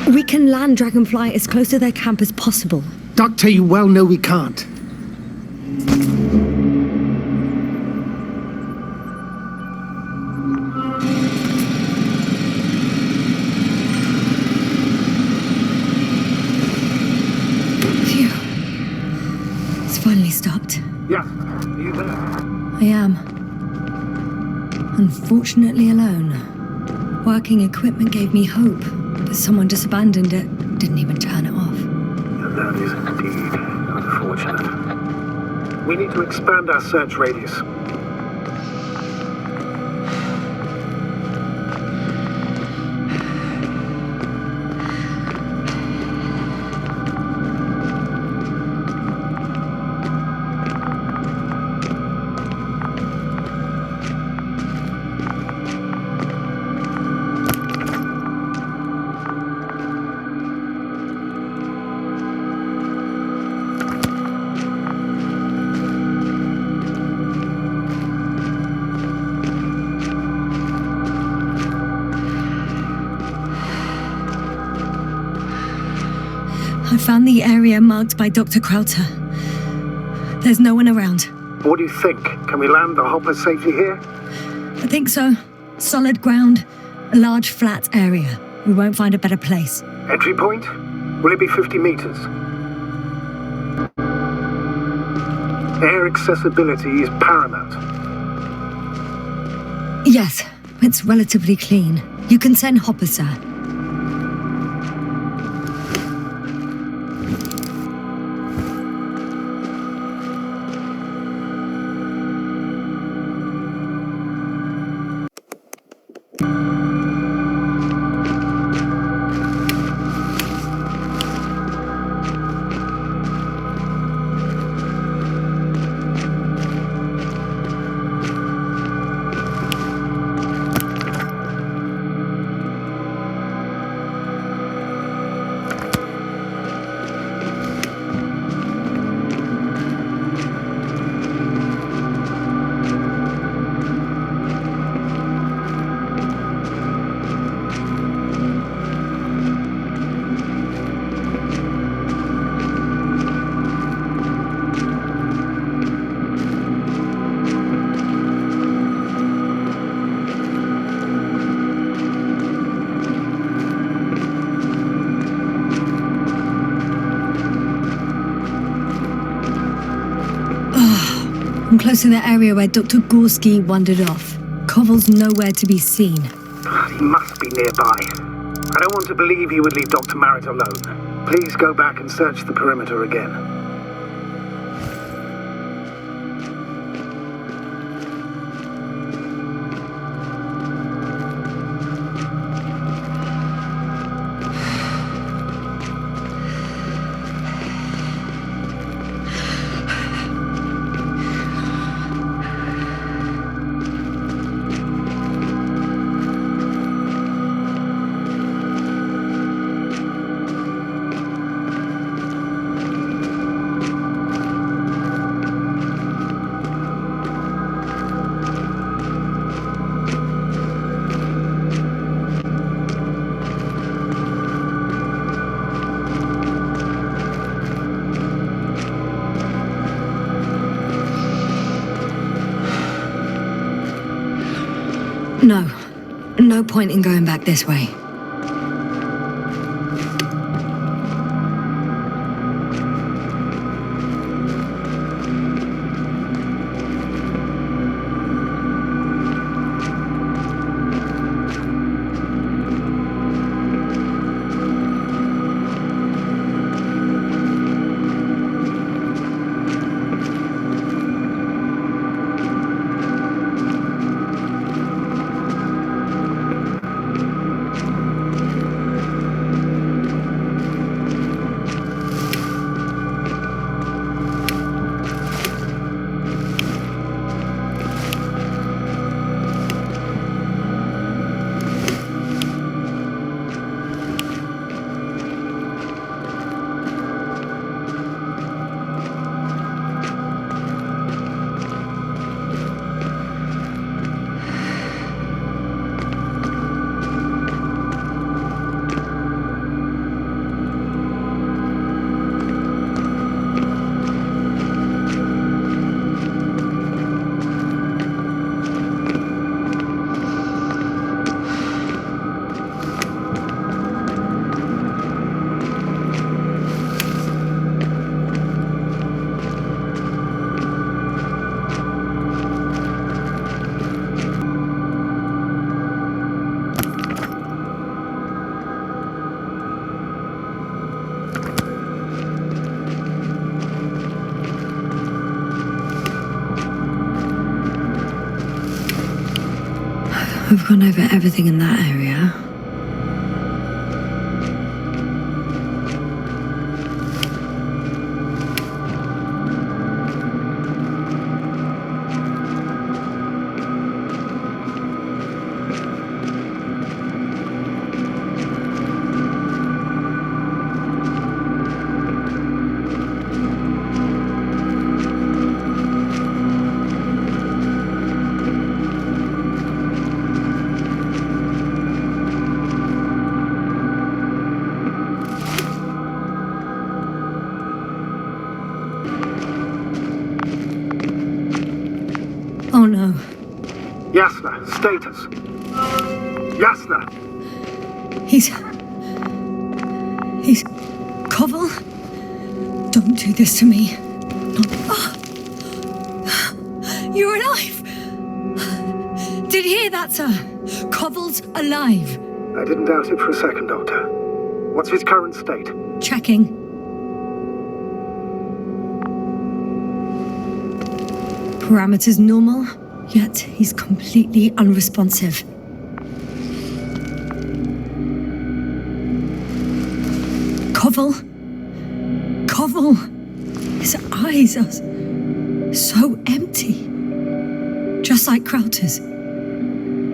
We can land Dragonfly as close to their camp as possible. Doctor, you well know we can't. Phew. It's finally stopped. Yeah, are you there? I am. Unfortunately alone. Working equipment gave me hope, but someone just abandoned it, didn't even turn it off. That is indeed unfortunate. We need to expand our search radius. Found the area marked by Dr. Krauter. There's no one around. What do you think? Can we land the hopper safely here? I think so. Solid ground, a large flat area. We won't find a better place. Entry point? Will it be 50 meters? Air accessibility is paramount. Yes, it's relatively clean. You can send Hopper, sir. I'm close to the area where Dr. Gorski wandered off. Koval's nowhere to be seen. He must be nearby. I don't want to believe he would leave Dr. Merritt alone. Please go back and search the perimeter again. No point in going back this way. We've gone over everything in that area. Yasna, status. Yasna! He's... Koval? Don't do this to me. You're alive! Did you hear that, sir? Koval's alive. I didn't doubt it for a second, Doctor. What's his current state? Checking. Parameters normal, yet he's completely unresponsive. Koval! His eyes are so empty. Just like Krauter's.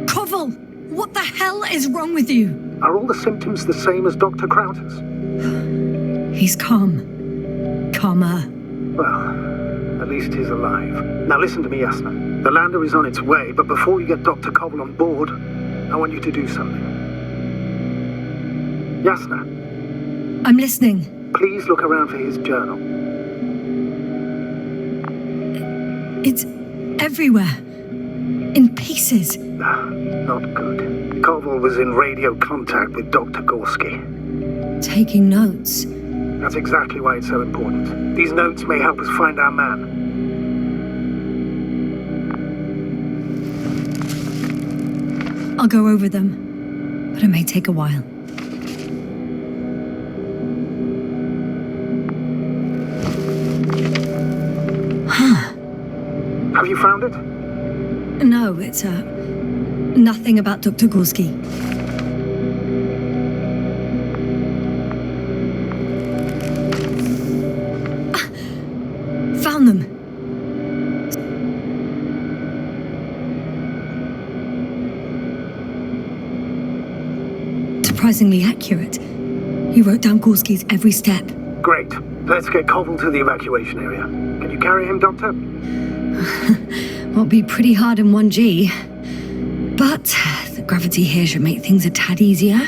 Koval! What the hell is wrong with you? Are all the symptoms the same as Dr. Krauter's? He's calm. Calmer. Well, at least he's alive. Now listen to me, Yasna. The lander is on its way, but before you get Dr. Koval on board, I want you to do something. Yasna. I'm listening. Please look around for his journal. It's everywhere. In pieces. Not good. Koval was in radio contact with Dr. Gorski. Taking notes. That's exactly why it's so important. These notes may help us find our man. I'll go over them, but it may take a while. Have you found it? No, it's nothing about Dr. Gorski. Found them. Surprisingly accurate. He wrote down Gorski's every step. Great. Let's get Koval to the evacuation area. Can you carry him, Doctor? Won't be pretty hard in 1G. But the gravity here should make things a tad easier.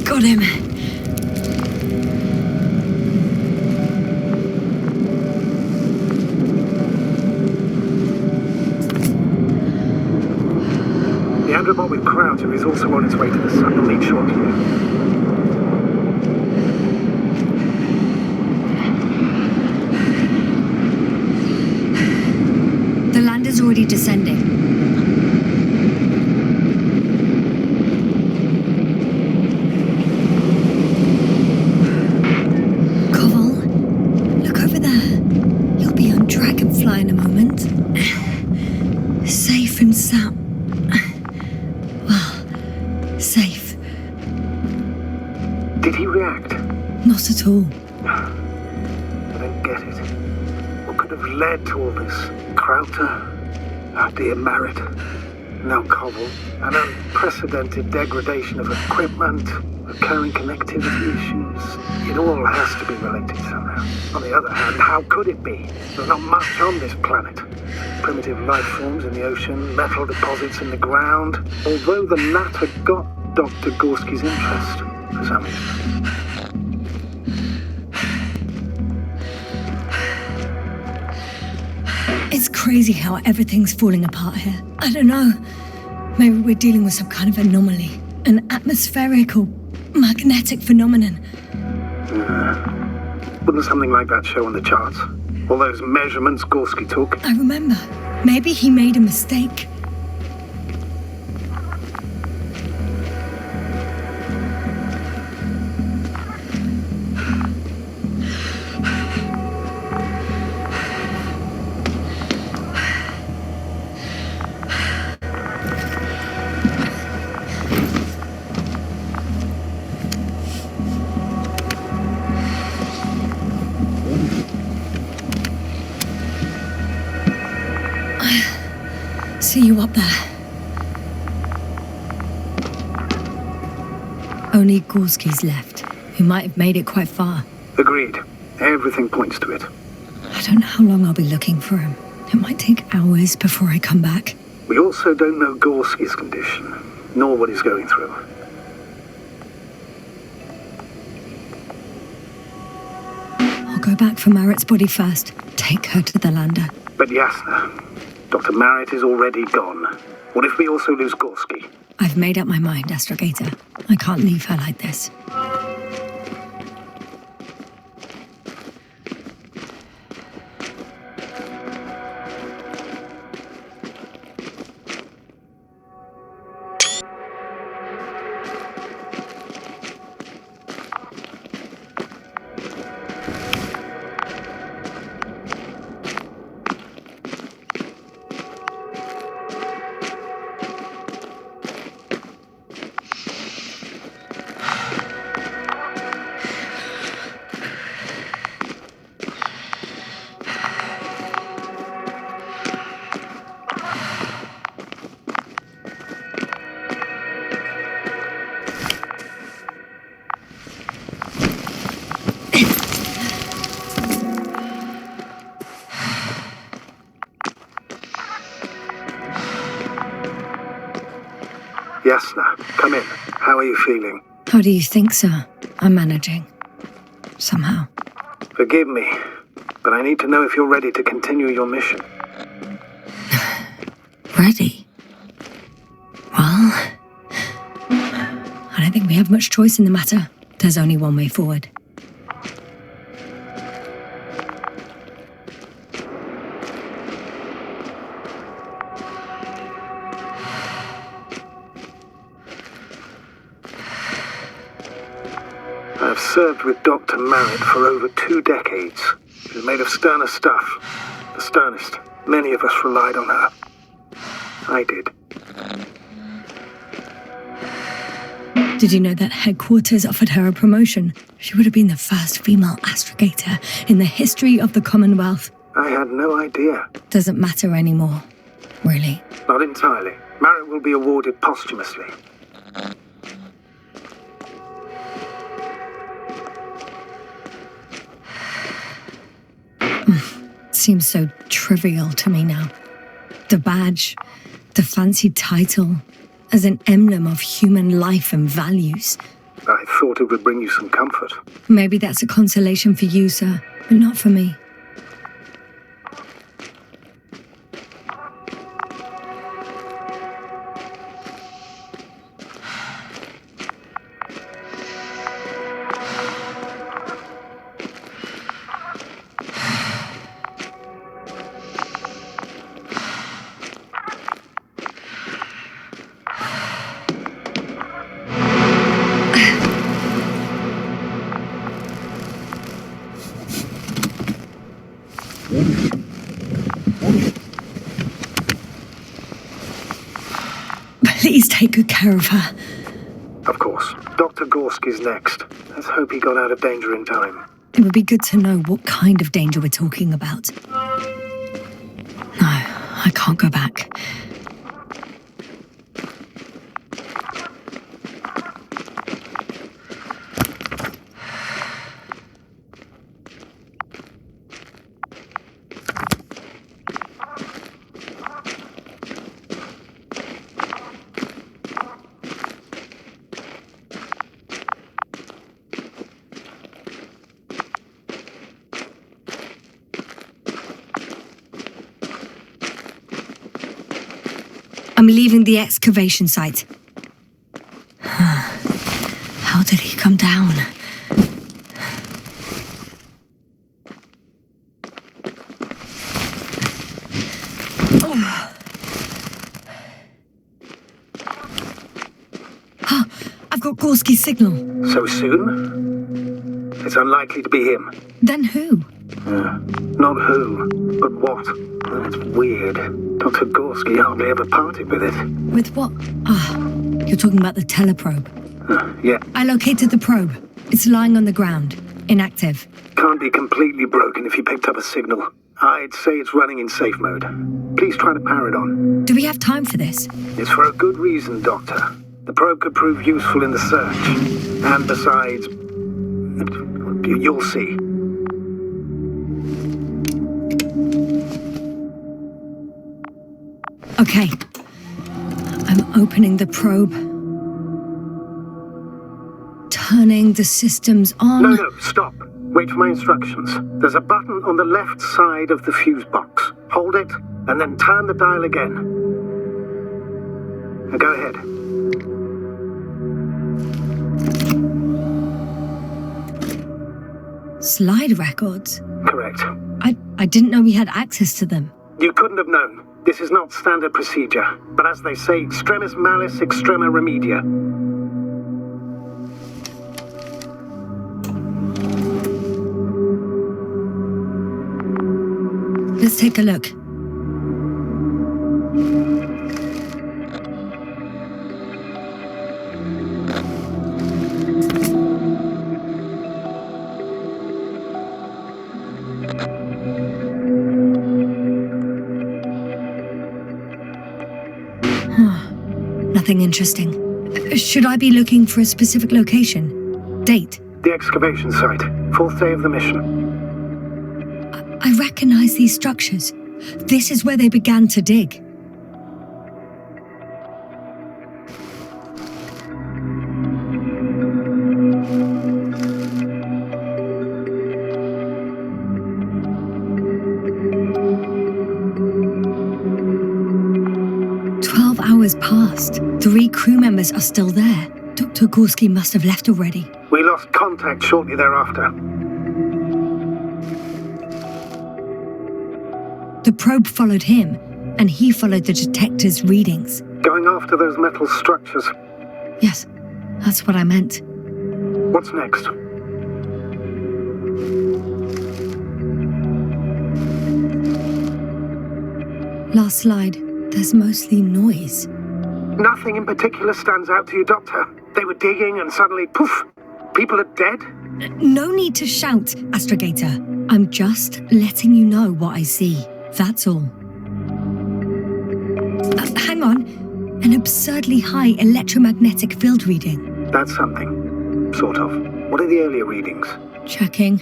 Got him. The Androbot with Krauter is also on its way to the sun. We'll meet shortly. The lander's already descending. Dragonfly in a moment. Safe and sound. Well, safe. Did he react? Not at all. I don't get it. What could have led to all this? Krauter? Our dear Marit? Now Koval? An unprecedented degradation of equipment, recurring connectivity issues. It all has to be related somehow. On the other hand, how could it be? There's not much on this planet. Primitive life forms in the ocean, metal deposits in the ground. Although the latter got Dr. Gorski's interest for some reason. It's crazy how everything's falling apart here. I don't know. Maybe we're dealing with some kind of anomaly. An atmospheric or magnetic phenomenon. Wouldn't something like that show on the charts? All those measurements Gorski took? I remember. Maybe he made a mistake. See you up there. Only Gorski's left. He might have made it quite far. Agreed. Everything points to it. I don't know how long I'll be looking for him. It might take hours before I come back. We also don't know Gorski's condition, nor what he's going through. I'll go back for Marit's body first. Take her to the lander. But Yasna, Dr. Marit is already gone. What if we also lose Gorski? I've made up my mind, Astrogator. I can't leave her like this. Yasna, come in. How are you feeling? How do you think, sir? I'm managing. Somehow. Forgive me, but I need to know if you're ready to continue your mission. Ready? Well, I don't think we have much choice in the matter. There's only one way forward. I've served with Dr. Marit for over 2 decades. She's made of sterner stuff. The sternest. Many of us relied on her. I did. Did you know that headquarters offered her a promotion? She would have been the first female astrogator in the history of the Commonwealth. I had no idea. Doesn't matter anymore, really. Not entirely. Marit will be awarded posthumously. Seems so trivial to me now. The badge, the fancy title, as an emblem of human life and values. I thought it would bring you some comfort. Maybe that's a consolation for you, sir, but not for me. Please take good care of her. Of course. Dr. Gorski's next. Let's hope he got out of danger in time. It would be good to know what kind of danger we're talking about. No, I can't go back. I'm leaving the excavation site. How did he come down? I've got Gorski's signal. So soon? It's unlikely to be him. Then who? Not who, but what. It's weird. Dr. Gorski hardly ever parted with it. With what? You're talking about the teleprobe. Yeah. I located the probe. It's lying on the ground. Inactive. Can't be completely broken if you picked up a signal. I'd say it's running in safe mode. Please try to power it on. Do we have time for this? It's for a good reason, Doctor. The probe could prove useful in the search. And besides, you'll see. Okay. I'm opening the probe. Turning the systems on. No, stop. Wait for my instructions. There's a button on the left side of the fuse box. Hold it, and then turn the dial again. Now go ahead. Slide records? Correct. I didn't know we had access to them. You couldn't have known. This is not standard procedure. But as they say, extremis malice, extrema remedia. Let's take a look. Nothing interesting. Should I be looking for a specific location? Date? The excavation site. 4th day of the mission. I recognize these structures. This is where they began to dig. Hours passed. 3 crew members are still there. Dr. Gorski must have left already. We lost contact shortly thereafter. The probe followed him, and he followed the detector's readings. Going after those metal structures. Yes, that's what I meant. What's next? Last slide. There's mostly noise. Nothing in particular stands out to you, Doctor. They were digging and suddenly, poof, people are dead? No need to shout, Astrogator. I'm just letting you know what I see. That's all. Hang on. An absurdly high electromagnetic field reading. That's something. Sort of. What are the earlier readings? Checking.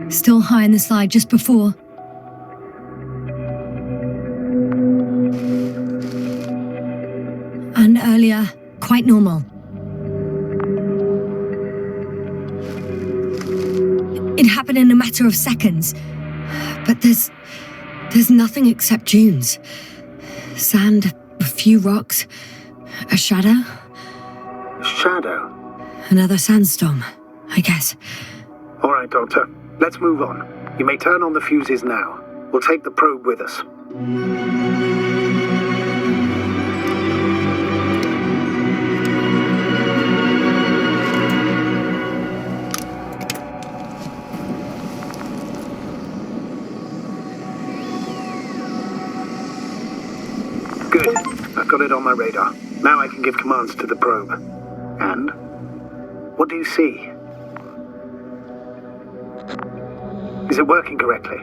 Still high in the slide just before. And earlier, quite normal. It happened in a matter of seconds. But there's nothing except dunes. Sand, a few rocks, a shadow. Shadow? Another sandstorm, I guess. All right, Doctor. Let's move on. You may turn on the fuses now. We'll take the probe with us. Good. I've got it on my radar. Now I can give commands to the probe. And? What do you see? Is it working correctly?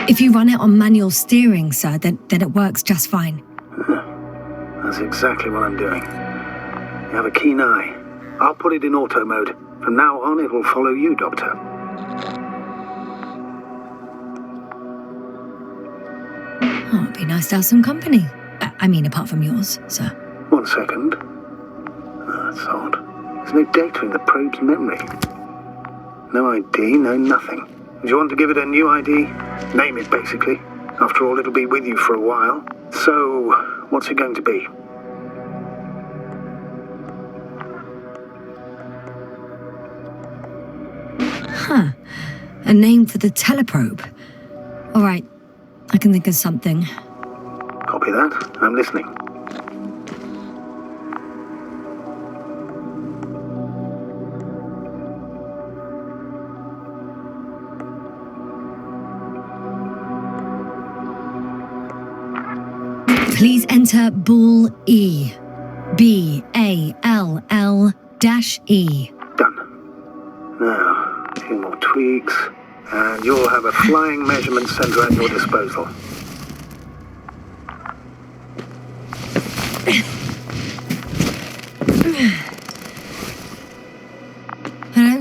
If you run it on manual steering, sir, then it works just fine. That's exactly what I'm doing. You have a keen eye. I'll put it in auto mode. From now on, it will follow you, Doctor. Oh, it'd be nice to have some company. I mean, apart from yours, sir. 1 second. Oh, that's odd. There's no data in the probe's memory. No ID, no nothing. Do you want to give it a new ID? Name it, basically. After all, it'll be with you for a while. So, what's it going to be? Huh. A name for the teleprobe. All right. I can think of something. Copy that. I'm listening. Please enter Ball E. B-A-L-L-E. Done. Now, a few more tweaks, and you'll have a flying measurement center at your disposal.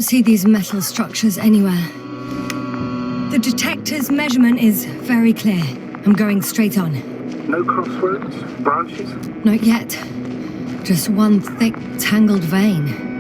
see these metal structures anywhere. The detector's measurement is very clear. I'm going straight on. No crossroads? Branches? Not yet. Just one thick, tangled vein.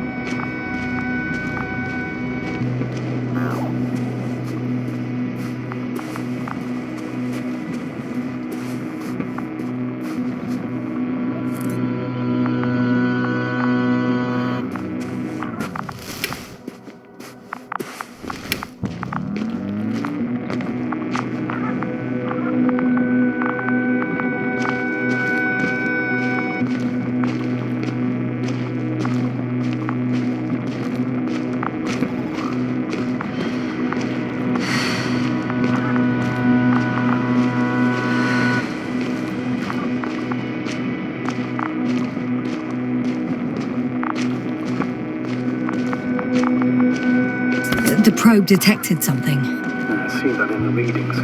The probe detected something. I see that in the readings.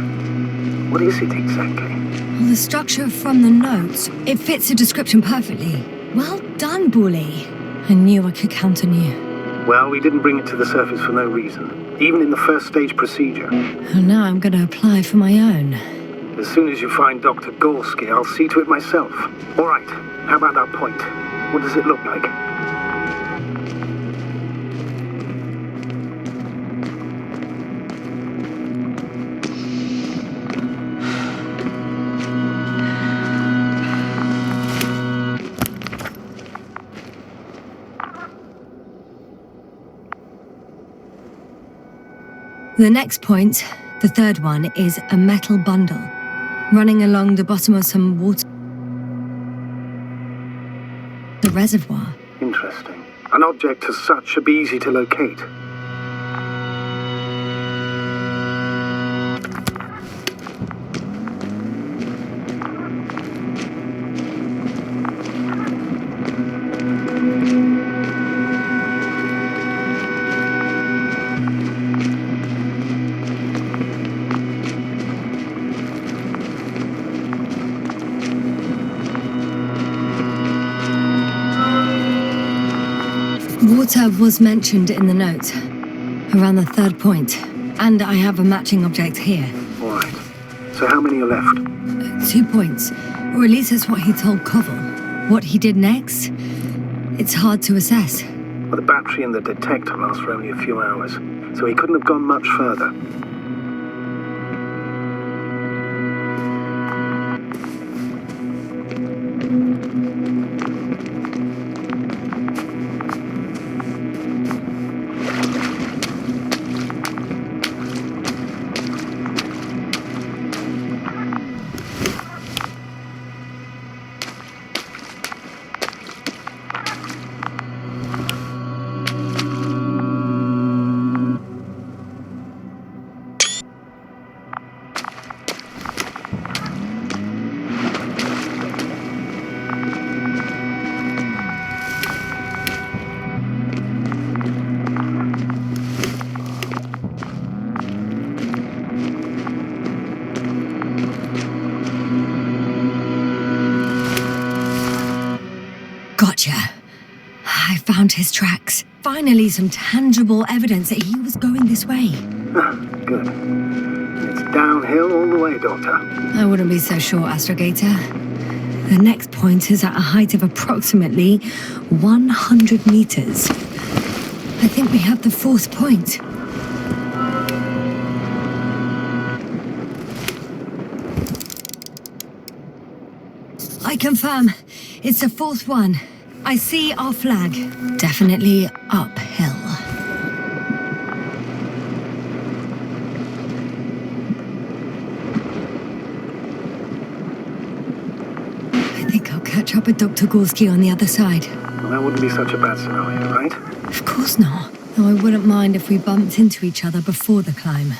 What is it exactly? Well, the structure from the notes, it fits the description perfectly. Well done, Bully. I knew I could count on you. Well, we didn't bring it to the surface for no reason, even in the first stage procedure. And now I'm going to apply for my own. As soon as you find Dr. Gorski, I'll see to it myself. All right, how about that point? What does it look like? The next point, the third one, is a metal bundle running along the bottom of some water. The reservoir. Interesting. An object as such should be easy to locate. Water was mentioned in the note, around the third point, and I have a matching object here. All right. So how many are left? 2 points, or at least that's what he told Koval. What he did next, it's hard to assess. Well, the battery in the detector lasts for only a few hours, so he couldn't have gone much further. Gotcha. I found his tracks. Finally, some tangible evidence that he was going this way. Good. It's downhill all the way, Doctor. I wouldn't be so sure, Astrogator. The next point is at a height of approximately 100 meters. I think we have the fourth point. I confirm. It's the fourth one. I see our flag. Definitely uphill. I think I'll catch up with Dr. Gorski on the other side. Well, that wouldn't be such a bad scenario, right? Of course not. Though I wouldn't mind if we bumped into each other before the climb.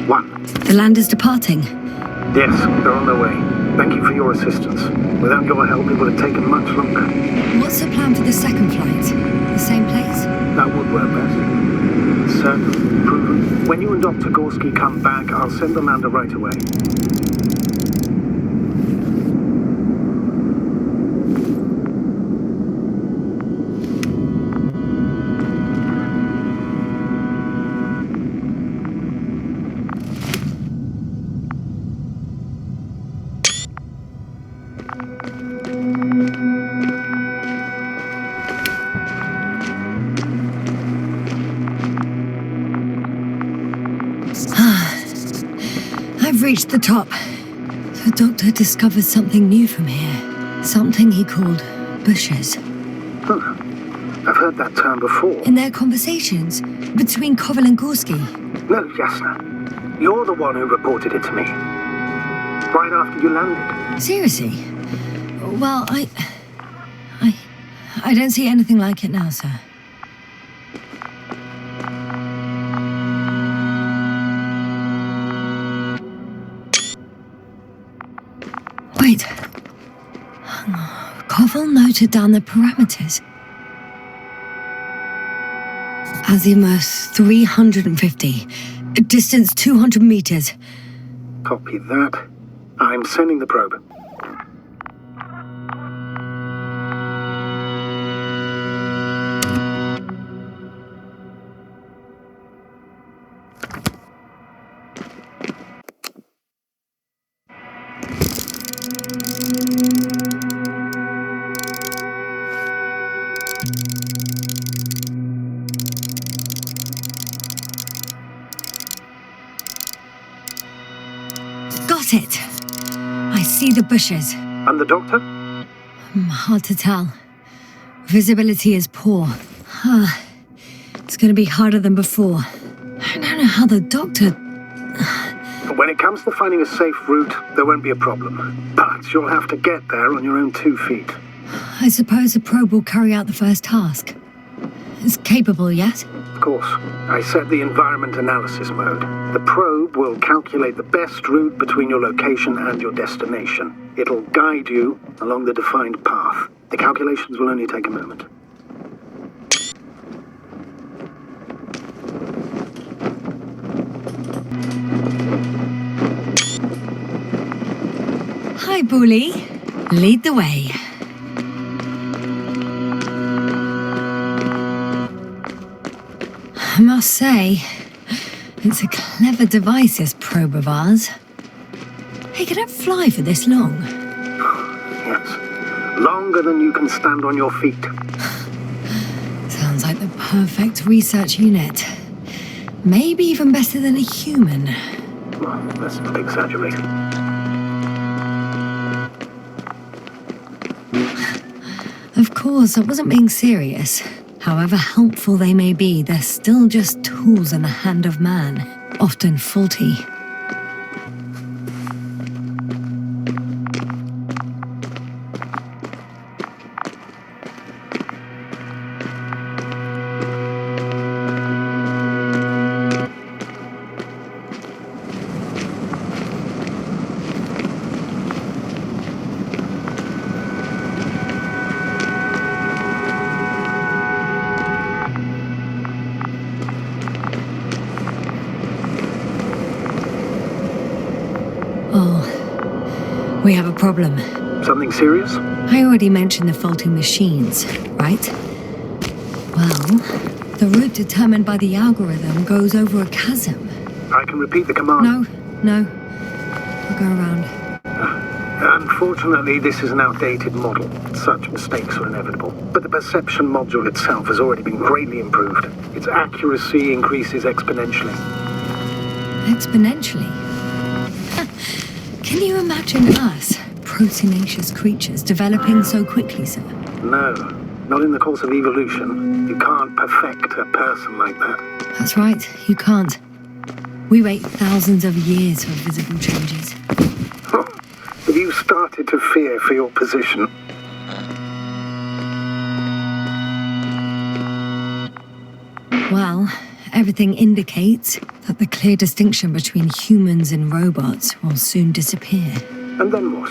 One. The land is departing. Yes, they're on their way. Thank you for your assistance. Without your help, it would have taken much longer. What's the plan for the second flight? The same place? That would work best. Certain, proven. When you and Dr. Gorski come back, I'll send the lander right away. I've reached the top. The doctor discovered something new from here. Something he called bushes. Huh. I've heard that term before. In their conversations between Koval and Gorski. No, Jasna. You're the one who reported it to me. Right after you landed. Seriously? Well, I don't see anything like it now, sir. Wait. Koval noted down the parameters. Azimuth 350. Distance 200 meters. Copy that. I'm sending the probe. Got it. I see the bushes. And the doctor? Hard to tell. Visibility is poor. It's going to be harder than before. I don't know how the doctor... When it comes to finding a safe route, there won't be a problem. But you'll have to get there on your own 2 feet. I suppose the probe will carry out the first task. It's capable yet? Of course. I set the environment analysis mode. The probe will calculate the best route between your location and your destination. It'll guide you along the defined path. The calculations will only take a moment. Hi, Bully. Lead the way. I must say, it's a clever device, this probe of ours. Hey, can it fly for this long? Yes. Longer than you can stand on your feet. Sounds like the perfect research unit. Maybe even better than a human. Well, that's a bit exaggerated. Of course, I wasn't being serious. However helpful they may be, they're still just tools in the hand of man, often faulty. We have a problem. Something serious? I already mentioned the faulty machines, right? Well, the route determined by the algorithm goes over a chasm. I can repeat the command. No. I'll go around. Unfortunately, this is an outdated model. Such mistakes are inevitable. But the perception module itself has already been greatly improved. Its accuracy increases exponentially. Exponentially? Can you imagine us, proteinaceous creatures, developing so quickly, sir? No, not in the course of evolution. You can't perfect a person like that. That's right, you can't. We wait thousands of years for visible changes. Have you started to fear for your position? Well, everything indicates that the clear distinction between humans and robots will soon disappear. And then what?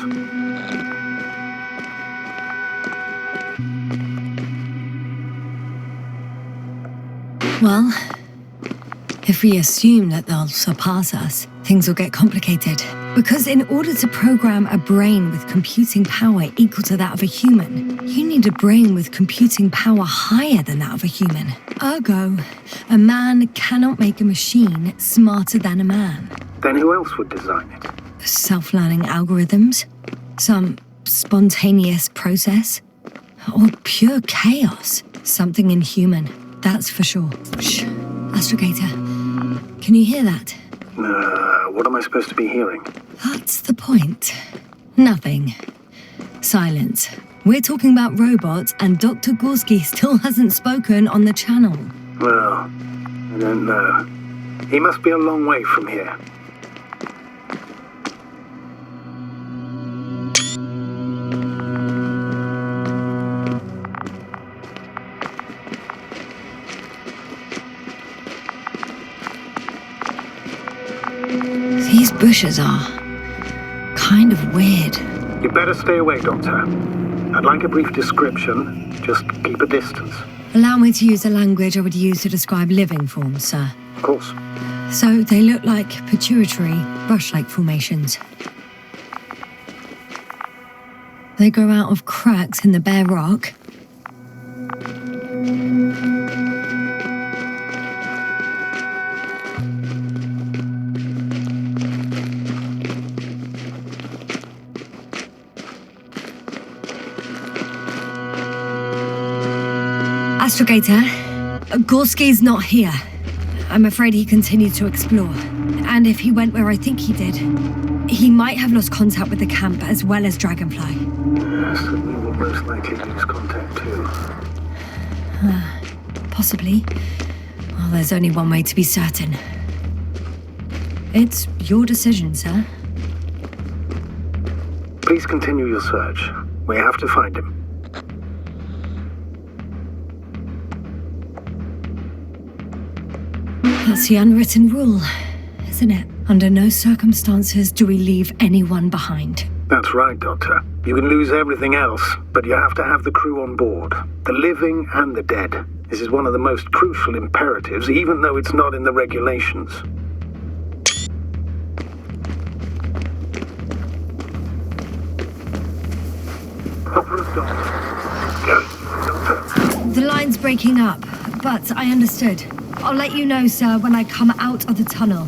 Well, if we assume that they'll surpass us, things will get complicated. Because in order to program a brain with computing power equal to that of a human, you need a brain with computing power higher than that of a human. Ergo, a man cannot make a machine smarter than a man. Then who else would design it? Self-learning algorithms? Some spontaneous process? Or pure chaos? Something inhuman, that's for sure. Shh. Astrogator, can you hear that? What am I supposed to be hearing? That's the point. Nothing. Silence. We're talking about robots, and Dr. Gorski still hasn't spoken on the channel. Well, I don't know. He must be a long way from here. These bushes are kind of weird. You better stay away, Doctor. I'd like a brief description. Just keep a distance. Allow me to use the language I would use to describe living forms, sir. Of course. So they look like pituitary, brush-like formations. They grow out of cracks in the bare rock. Astrogator, Gorski's not here. I'm afraid he continued to explore. And if he went where I think he did, he might have lost contact with the camp as well as Dragonfly. Yes, we will most likely lose contact too. Possibly. Well, there's only one way to be certain. It's your decision, sir. Please continue your search. We have to find him. That's the unwritten rule, isn't it? Under no circumstances do we leave anyone behind. That's right, Doctor. You can lose everything else, but you have to have the crew on board. The living and the dead. This is one of the most crucial imperatives, even though it's not in the regulations. Hopper is gone. Doctor. The line's breaking up, but I understood. I'll let you know, sir, when I come out of the tunnel.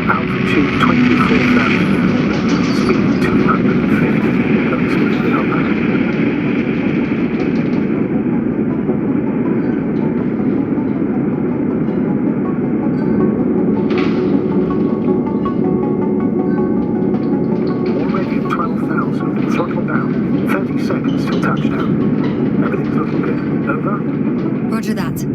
Altitude 24,000. Speed 250. That's smoothly Hopper. Throttle down. 30 seconds till touchdown. Everything's looking good. Over? Roger that.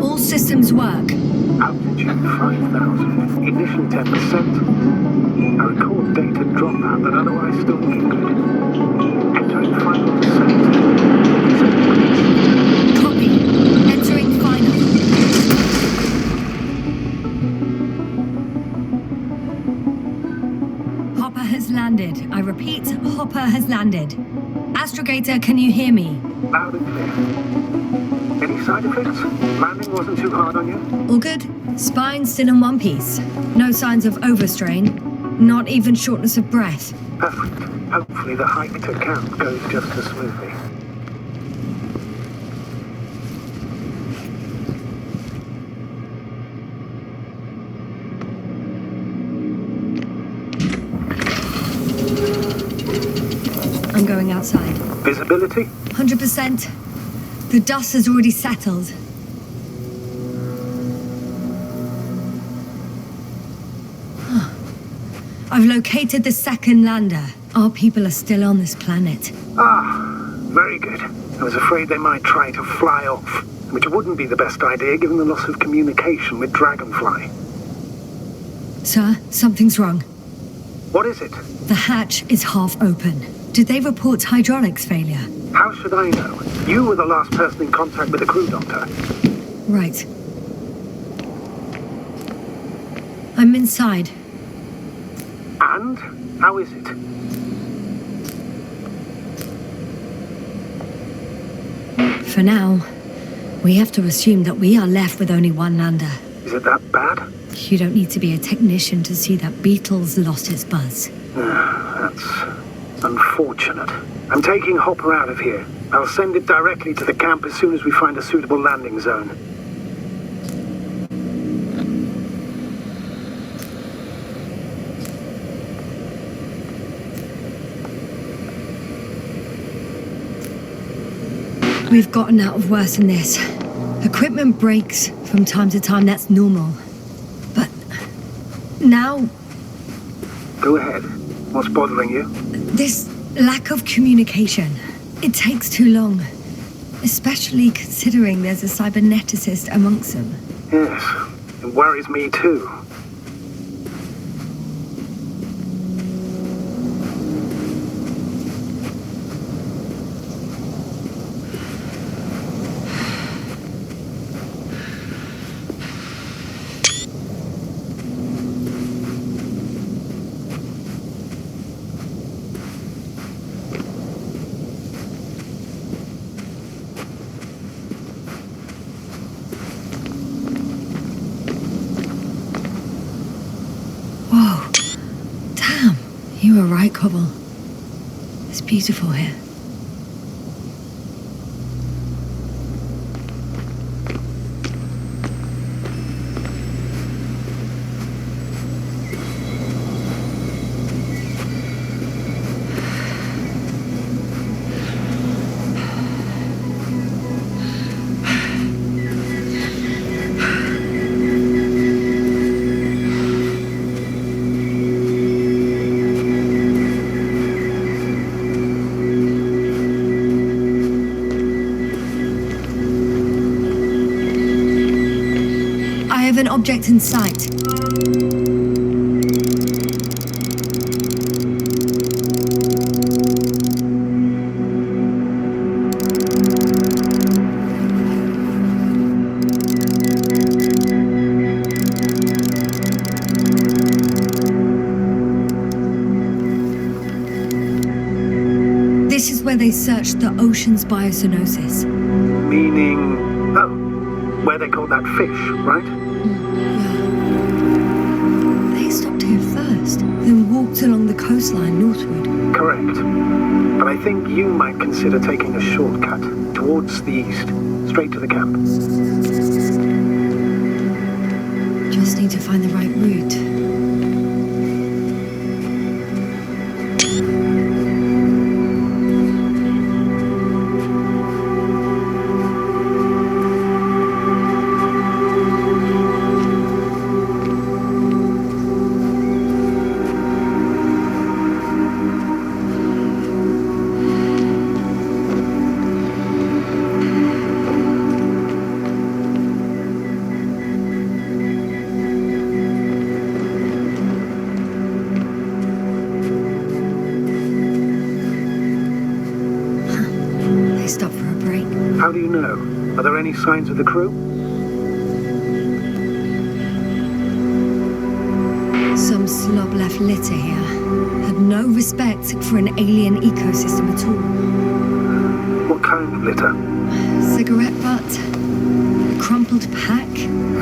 All systems work. Altitude 5,000. Ignition 10%. I record data dropout that otherwise still looking good. Entering final descent. Copy. Entering final. Hopper has landed. I repeat, Hopper has landed. Astrogator, can you hear me? Loud and clear. Any side effects? Landing wasn't too hard on you? All good. Spine still in one piece. No signs of overstrain. Not even shortness of breath. Perfect. Hopefully the hike to camp goes just as smoothly. I'm going outside. Visibility? 100%. The dust has already settled. I've located the second lander. Our people are still on this planet. Ah, very good. I was afraid they might try to fly off, which wouldn't be the best idea given the loss of communication with Dragonfly. Sir, something's wrong. What is it? The hatch is half open. Did they report hydraulics failure? How should I know? You were the last person in contact with the crew, Doctor. Right. I'm inside. And? How is it? For now, we have to assume that we are left with only one lander. Is it that bad? You don't need to be a technician to see that Beetle's lost its buzz. That's unfortunate. I'm taking Hopper out of here. I'll send it directly to the camp as soon as we find a suitable landing zone. We've gotten out of worse than this. Equipment breaks from time to time, that's normal. But now, Go ahead. What's bothering you? this lack of communication. It takes too long. Especially considering there's a cyberneticist amongst them. Yes, it worries me too. Whoa. Damn. You were right, Cobble. It's beautiful here. I have an object in sight. This is where they searched the ocean's biocenosis. Meaning... oh, where they caught that fish, right? They stopped here first, then walked along the coastline northward. Correct. But I think you might consider taking a shortcut towards the east, straight to the camp. Just need to find the right route. They stopped for a break. How do you know? Are there any signs of the crew? Some slob left litter here. Had no respect for an alien ecosystem at all. What kind of litter? Cigarette butt, a crumpled pack.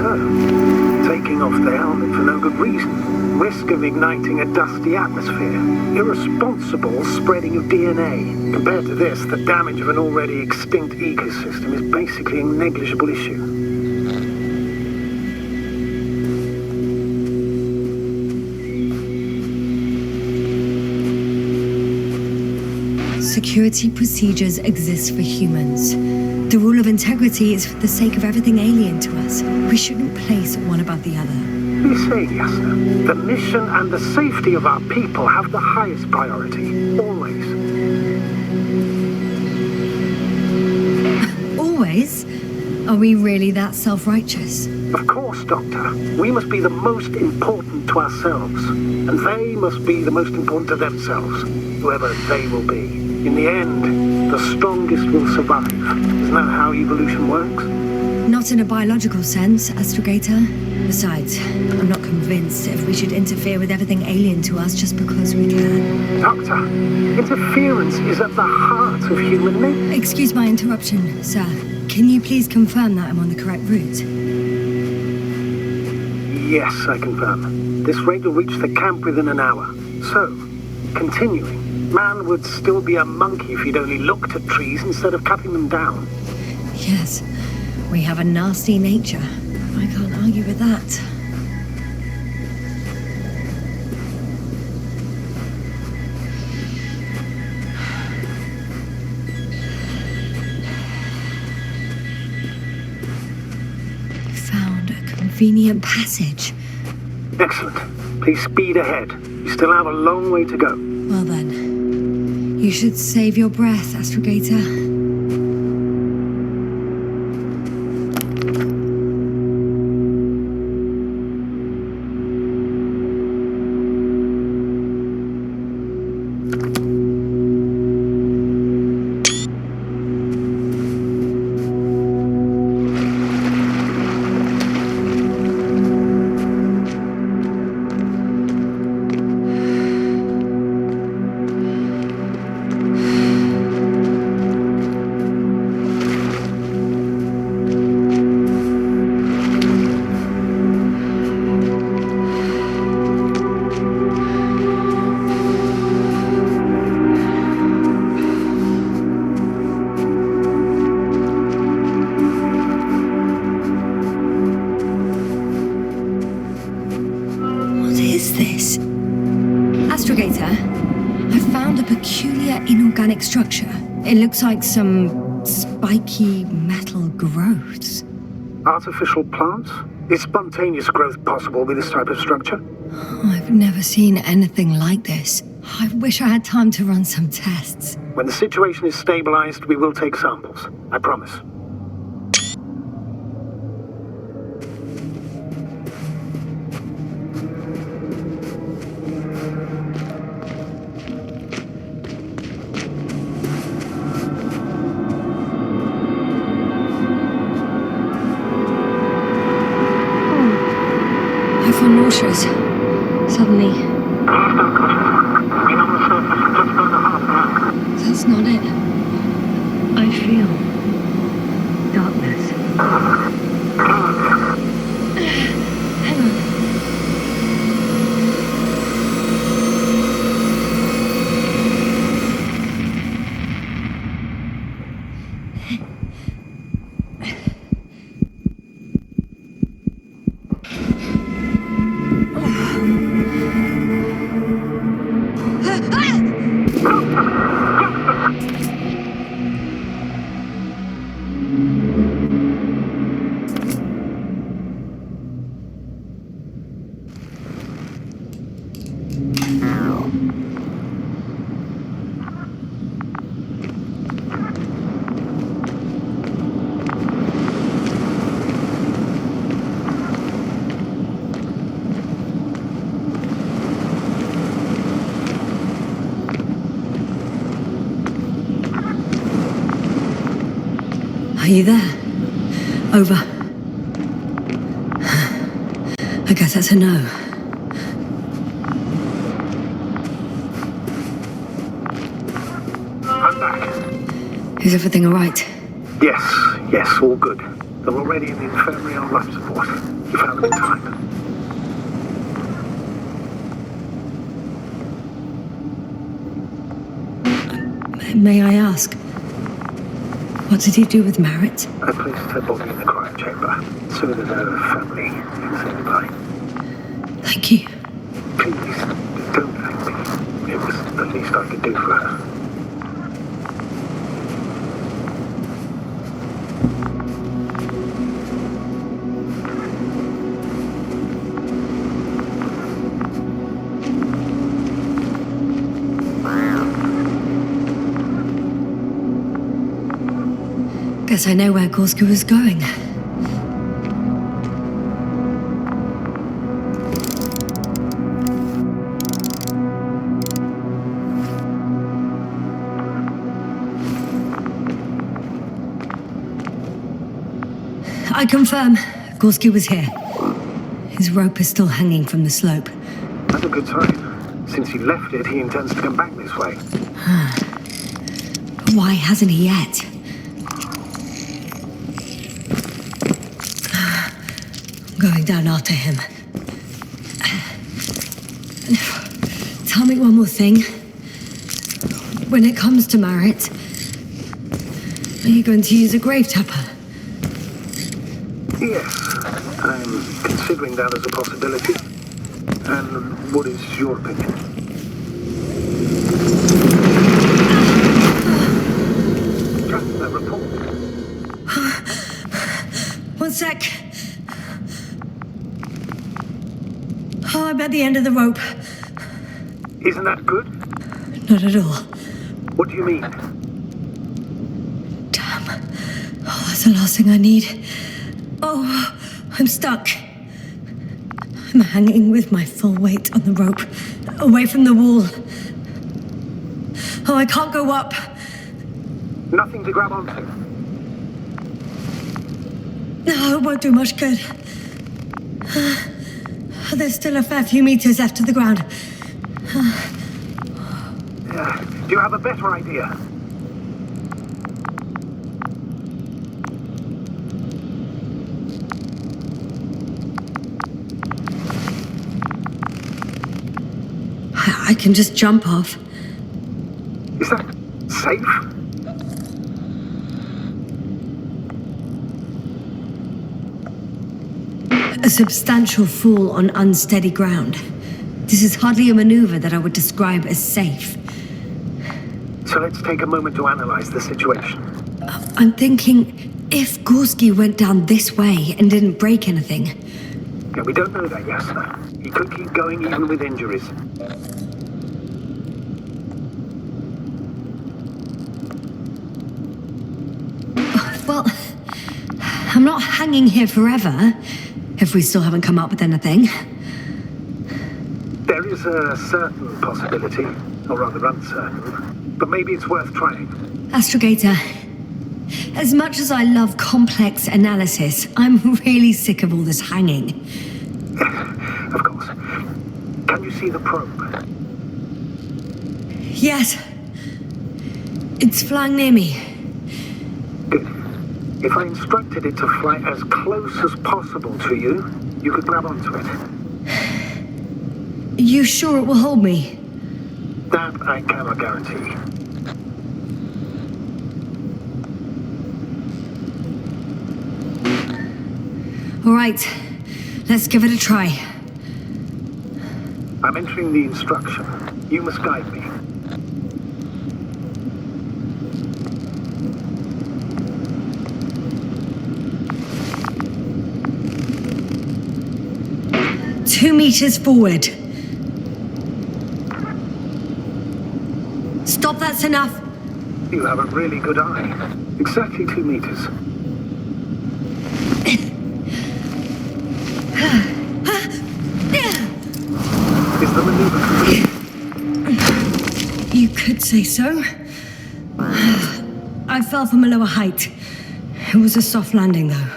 So, taking off the helmet for no good reason. Risk of igniting a dusty atmosphere. Irresponsible spreading of DNA. Compared to this, the damage of an already extinct ecosystem is basically a negligible issue. Security procedures exist for humans. The rule of integrity is for the sake of everything alien to us. We shouldn't place one above the other. You say, Yasna, the mission and the safety of our people have the highest priority, always. Are we really that self-righteous? Of course, Doctor. We must be the most important to ourselves, and they must be the most important to themselves, whoever they will be. In the end, the strongest will survive. Isn't that how evolution works? Not in a biological sense, Astrogator. Besides, I'm not convinced if we should interfere with everything alien to us just because we can. Doctor, interference is at the heart of human nature. Excuse my interruption, sir. Can you please confirm that I'm on the correct route? Yes, I confirm. This rate will reach the camp within an hour. So, continuing, man would still be a monkey if he'd only looked at trees instead of cutting them down. Yes, we have a nasty nature. I can't argue with that. Found a convenient passage. Excellent. Please speed ahead. You still have a long way to go. Well then, you should save your breath, Astrogator. Inorganic structure. It looks like some spiky metal growths. Artificial plants? Is spontaneous growth possible with this type of structure? I've never seen anything like this. I wish I had time to run some tests. When the situation is stabilized, we will take samples. I promise. Nauseous. Suddenly. That's not it. I feel darkness. Hang on. Are you there? Over. I guess that's a no. I'm back. Is everything all right? Yes, all good. They're already in the infirmary on life support. You found them in time. May I ask, what did he do with Merritt? I placed her body in the cryo chamber. So that her family can say goodbye. Thank you. Please, don't thank me. It was the least I could do for her. guess I know where Gorski was going. I confirm, Gorski was here. His rope is still hanging from the slope. That's a good sign. Since he left it, he intends to come back this way. Why hasn't he yet? I'm going down after him. Tell me one more thing. When it comes to Marit, are you going to use a grave tapper? Yes, I'm considering that as a possibility. And what is your opinion? Just a report. One sec. Oh, I'm at the end of the rope. Isn't that good? Not at all. What do you mean? Damn. Oh, that's the last thing I need. Oh, I'm stuck. I'm hanging with my full weight on the rope, away from the wall. Oh, I can't go up. Nothing to grab onto. No, it won't do much good. There's still a fair few meters left to the ground. Do you have a better idea? I can just jump off. Is that safe? A substantial fall on unsteady ground. This is hardly a maneuver that I would describe as safe. So let's take a moment to analyze the situation. I'm thinking, if Gorski went down this way and didn't break anything... Yeah, we don't know that yet, sir. He could keep going even with injuries. Well, I'm not hanging here forever, if we still haven't come up with anything. There is a certain possibility, or rather uncertain, but maybe it's worth trying. Astrogator, as much as I love complex analysis, I'm really sick of all this hanging. Of course. Can you see the probe? Yes. It's flying near me. Good. If I instructed it to fly as close as possible to you, you could grab onto it. You sure it will hold me? That I cannot guarantee. All right, let's give it a try. I'm entering the instruction. You must guide me. Two meters forward. Stop, that's enough. You have a really good eye. Exactly 2 meters. Is the maneuver complete? You could say so. I fell from a lower height. It was a soft landing, though.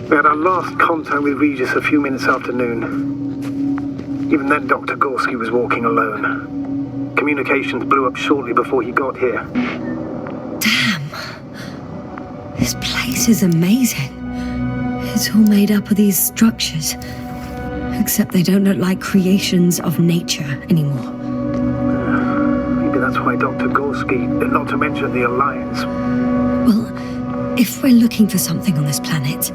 We had our last contact with Regis a few minutes after noon. Even then, Dr. Gorski was walking alone. Communications blew up shortly before he got here. Damn. This place is amazing. It's all made up of these structures. Except they don't look like creations of nature anymore. Maybe that's That's why Dr. Gorski, not to mention the Alliance. Well, if we're looking for something on this planet,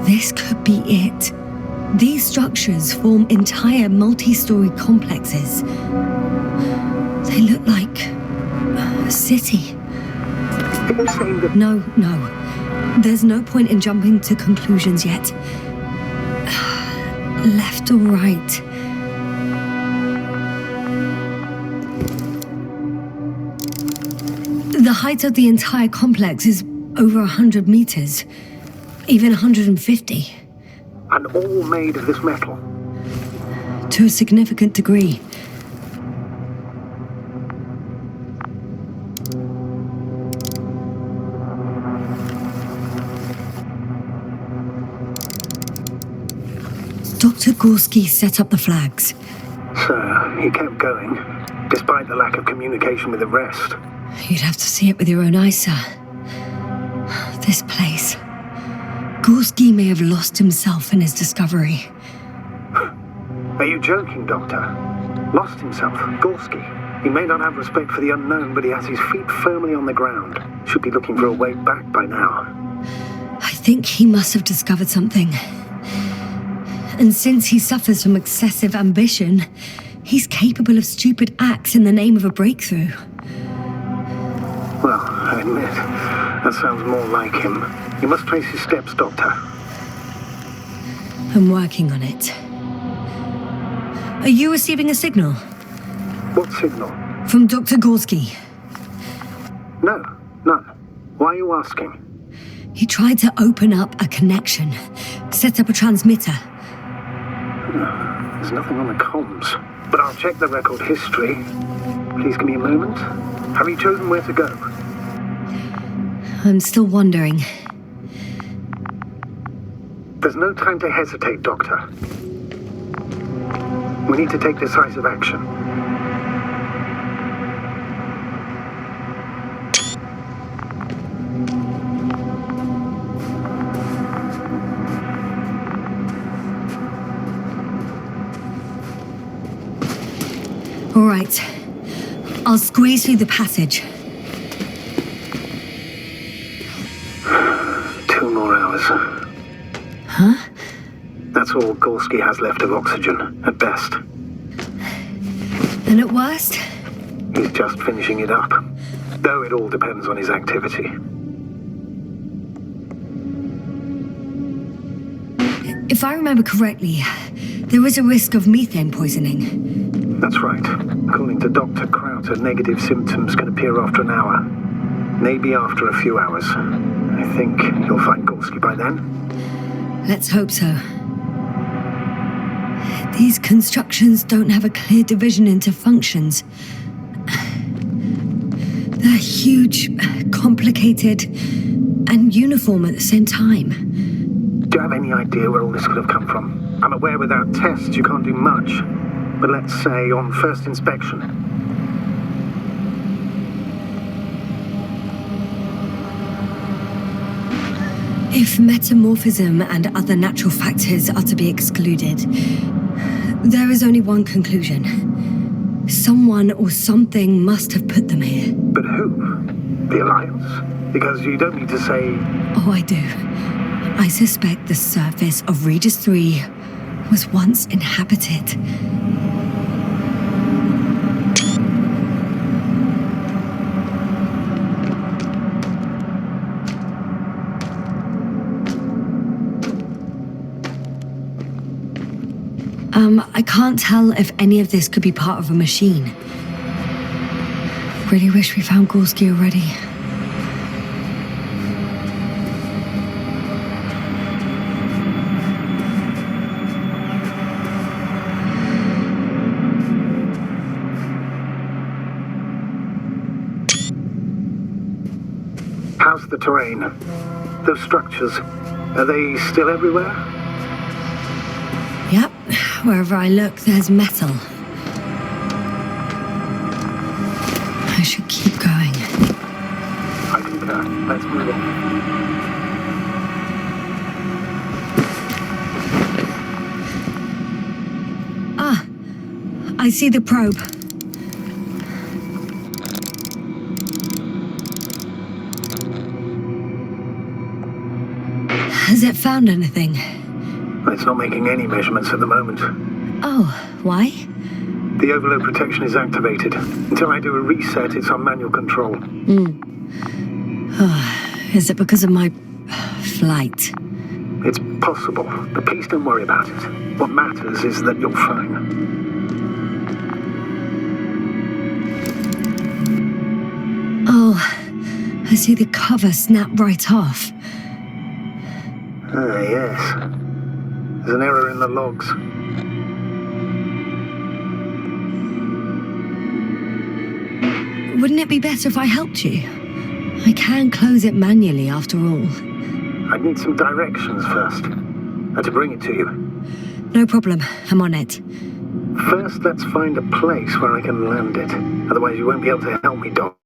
this could be it. These structures form entire multi-story complexes. They look like a city. Are you saying that... No. There's no point in jumping to conclusions yet. Left or right? The height of the entire complex is over 100 meters, even 150. And all made of this metal? To a significant degree. Dr. Gorski set up the flags. So, he kept going, despite the lack of communication with the rest. You'd have to see it with your own eyes, sir. This place. Gorski may have lost himself in his discovery. Are you joking, Doctor? Lost himself? Gorski? He may not have respect for the unknown, but he has his feet firmly on the ground. Should be looking for a way back by now. I think he must have discovered something. And since he suffers from excessive ambition, he's capable of stupid acts in the name of a breakthrough. Well, I admit, that sounds more like him. You must trace his steps, Doctor. I'm working on it. Are you receiving a signal? What signal? From Dr. Gorski. No, none. Why are you asking? He tried to open up a connection, set up a transmitter. There's nothing on the comms, but I'll check the record history. Please give me a moment. Have you chosen where to go? I'm still wondering. There's no time to hesitate, Doctor. We need to take decisive action. All right. I'll squeeze through the passage. 2 more hours. Huh? That's all Gorski has left of oxygen, at best. And at worst? He's just finishing it up. Though it all depends on his activity. If I remember correctly, there is a risk of methane poisoning. That's right. According to Dr. Crowther, negative symptoms can appear after an hour. Maybe after a few hours. I think you'll find Gorski by then. Let's hope so. These constructions don't have a clear division into functions. They're huge, complicated, and uniform at the same time. Do you have any idea where all this could have come from? I'm aware without tests you can't do much. But let's say on first inspection. If metamorphism and other natural factors are to be excluded, there is only one conclusion. Someone or something must have put them here. But who? The Alliance? Because you don't need to say... Oh, I do. I suspect the surface of Regis 3 was once inhabited. I can't tell if any of this could be part of a machine. Really wish we found Gorski already. How's the terrain? Those structures, are they still everywhere? Yep, wherever I look, there's metal. I should keep going. I concur. Let's move on. Ah, I see the probe. Has it found anything? It's not making any measurements at the moment. Oh, why? The overload protection is activated. Until I do a reset, it's on manual control. Is it because of my flight? It's possible, but please don't worry about it. What matters is that you're fine. Oh, I see the cover snap right off. Ah, yes. There's an error in the logs. Wouldn't it be better if I helped you? I can close it manually after all. I'd need some directions first. To bring it to you. No problem, I'm on it. First, let's find a place where I can land it. Otherwise, you won't be able to help me, Doc.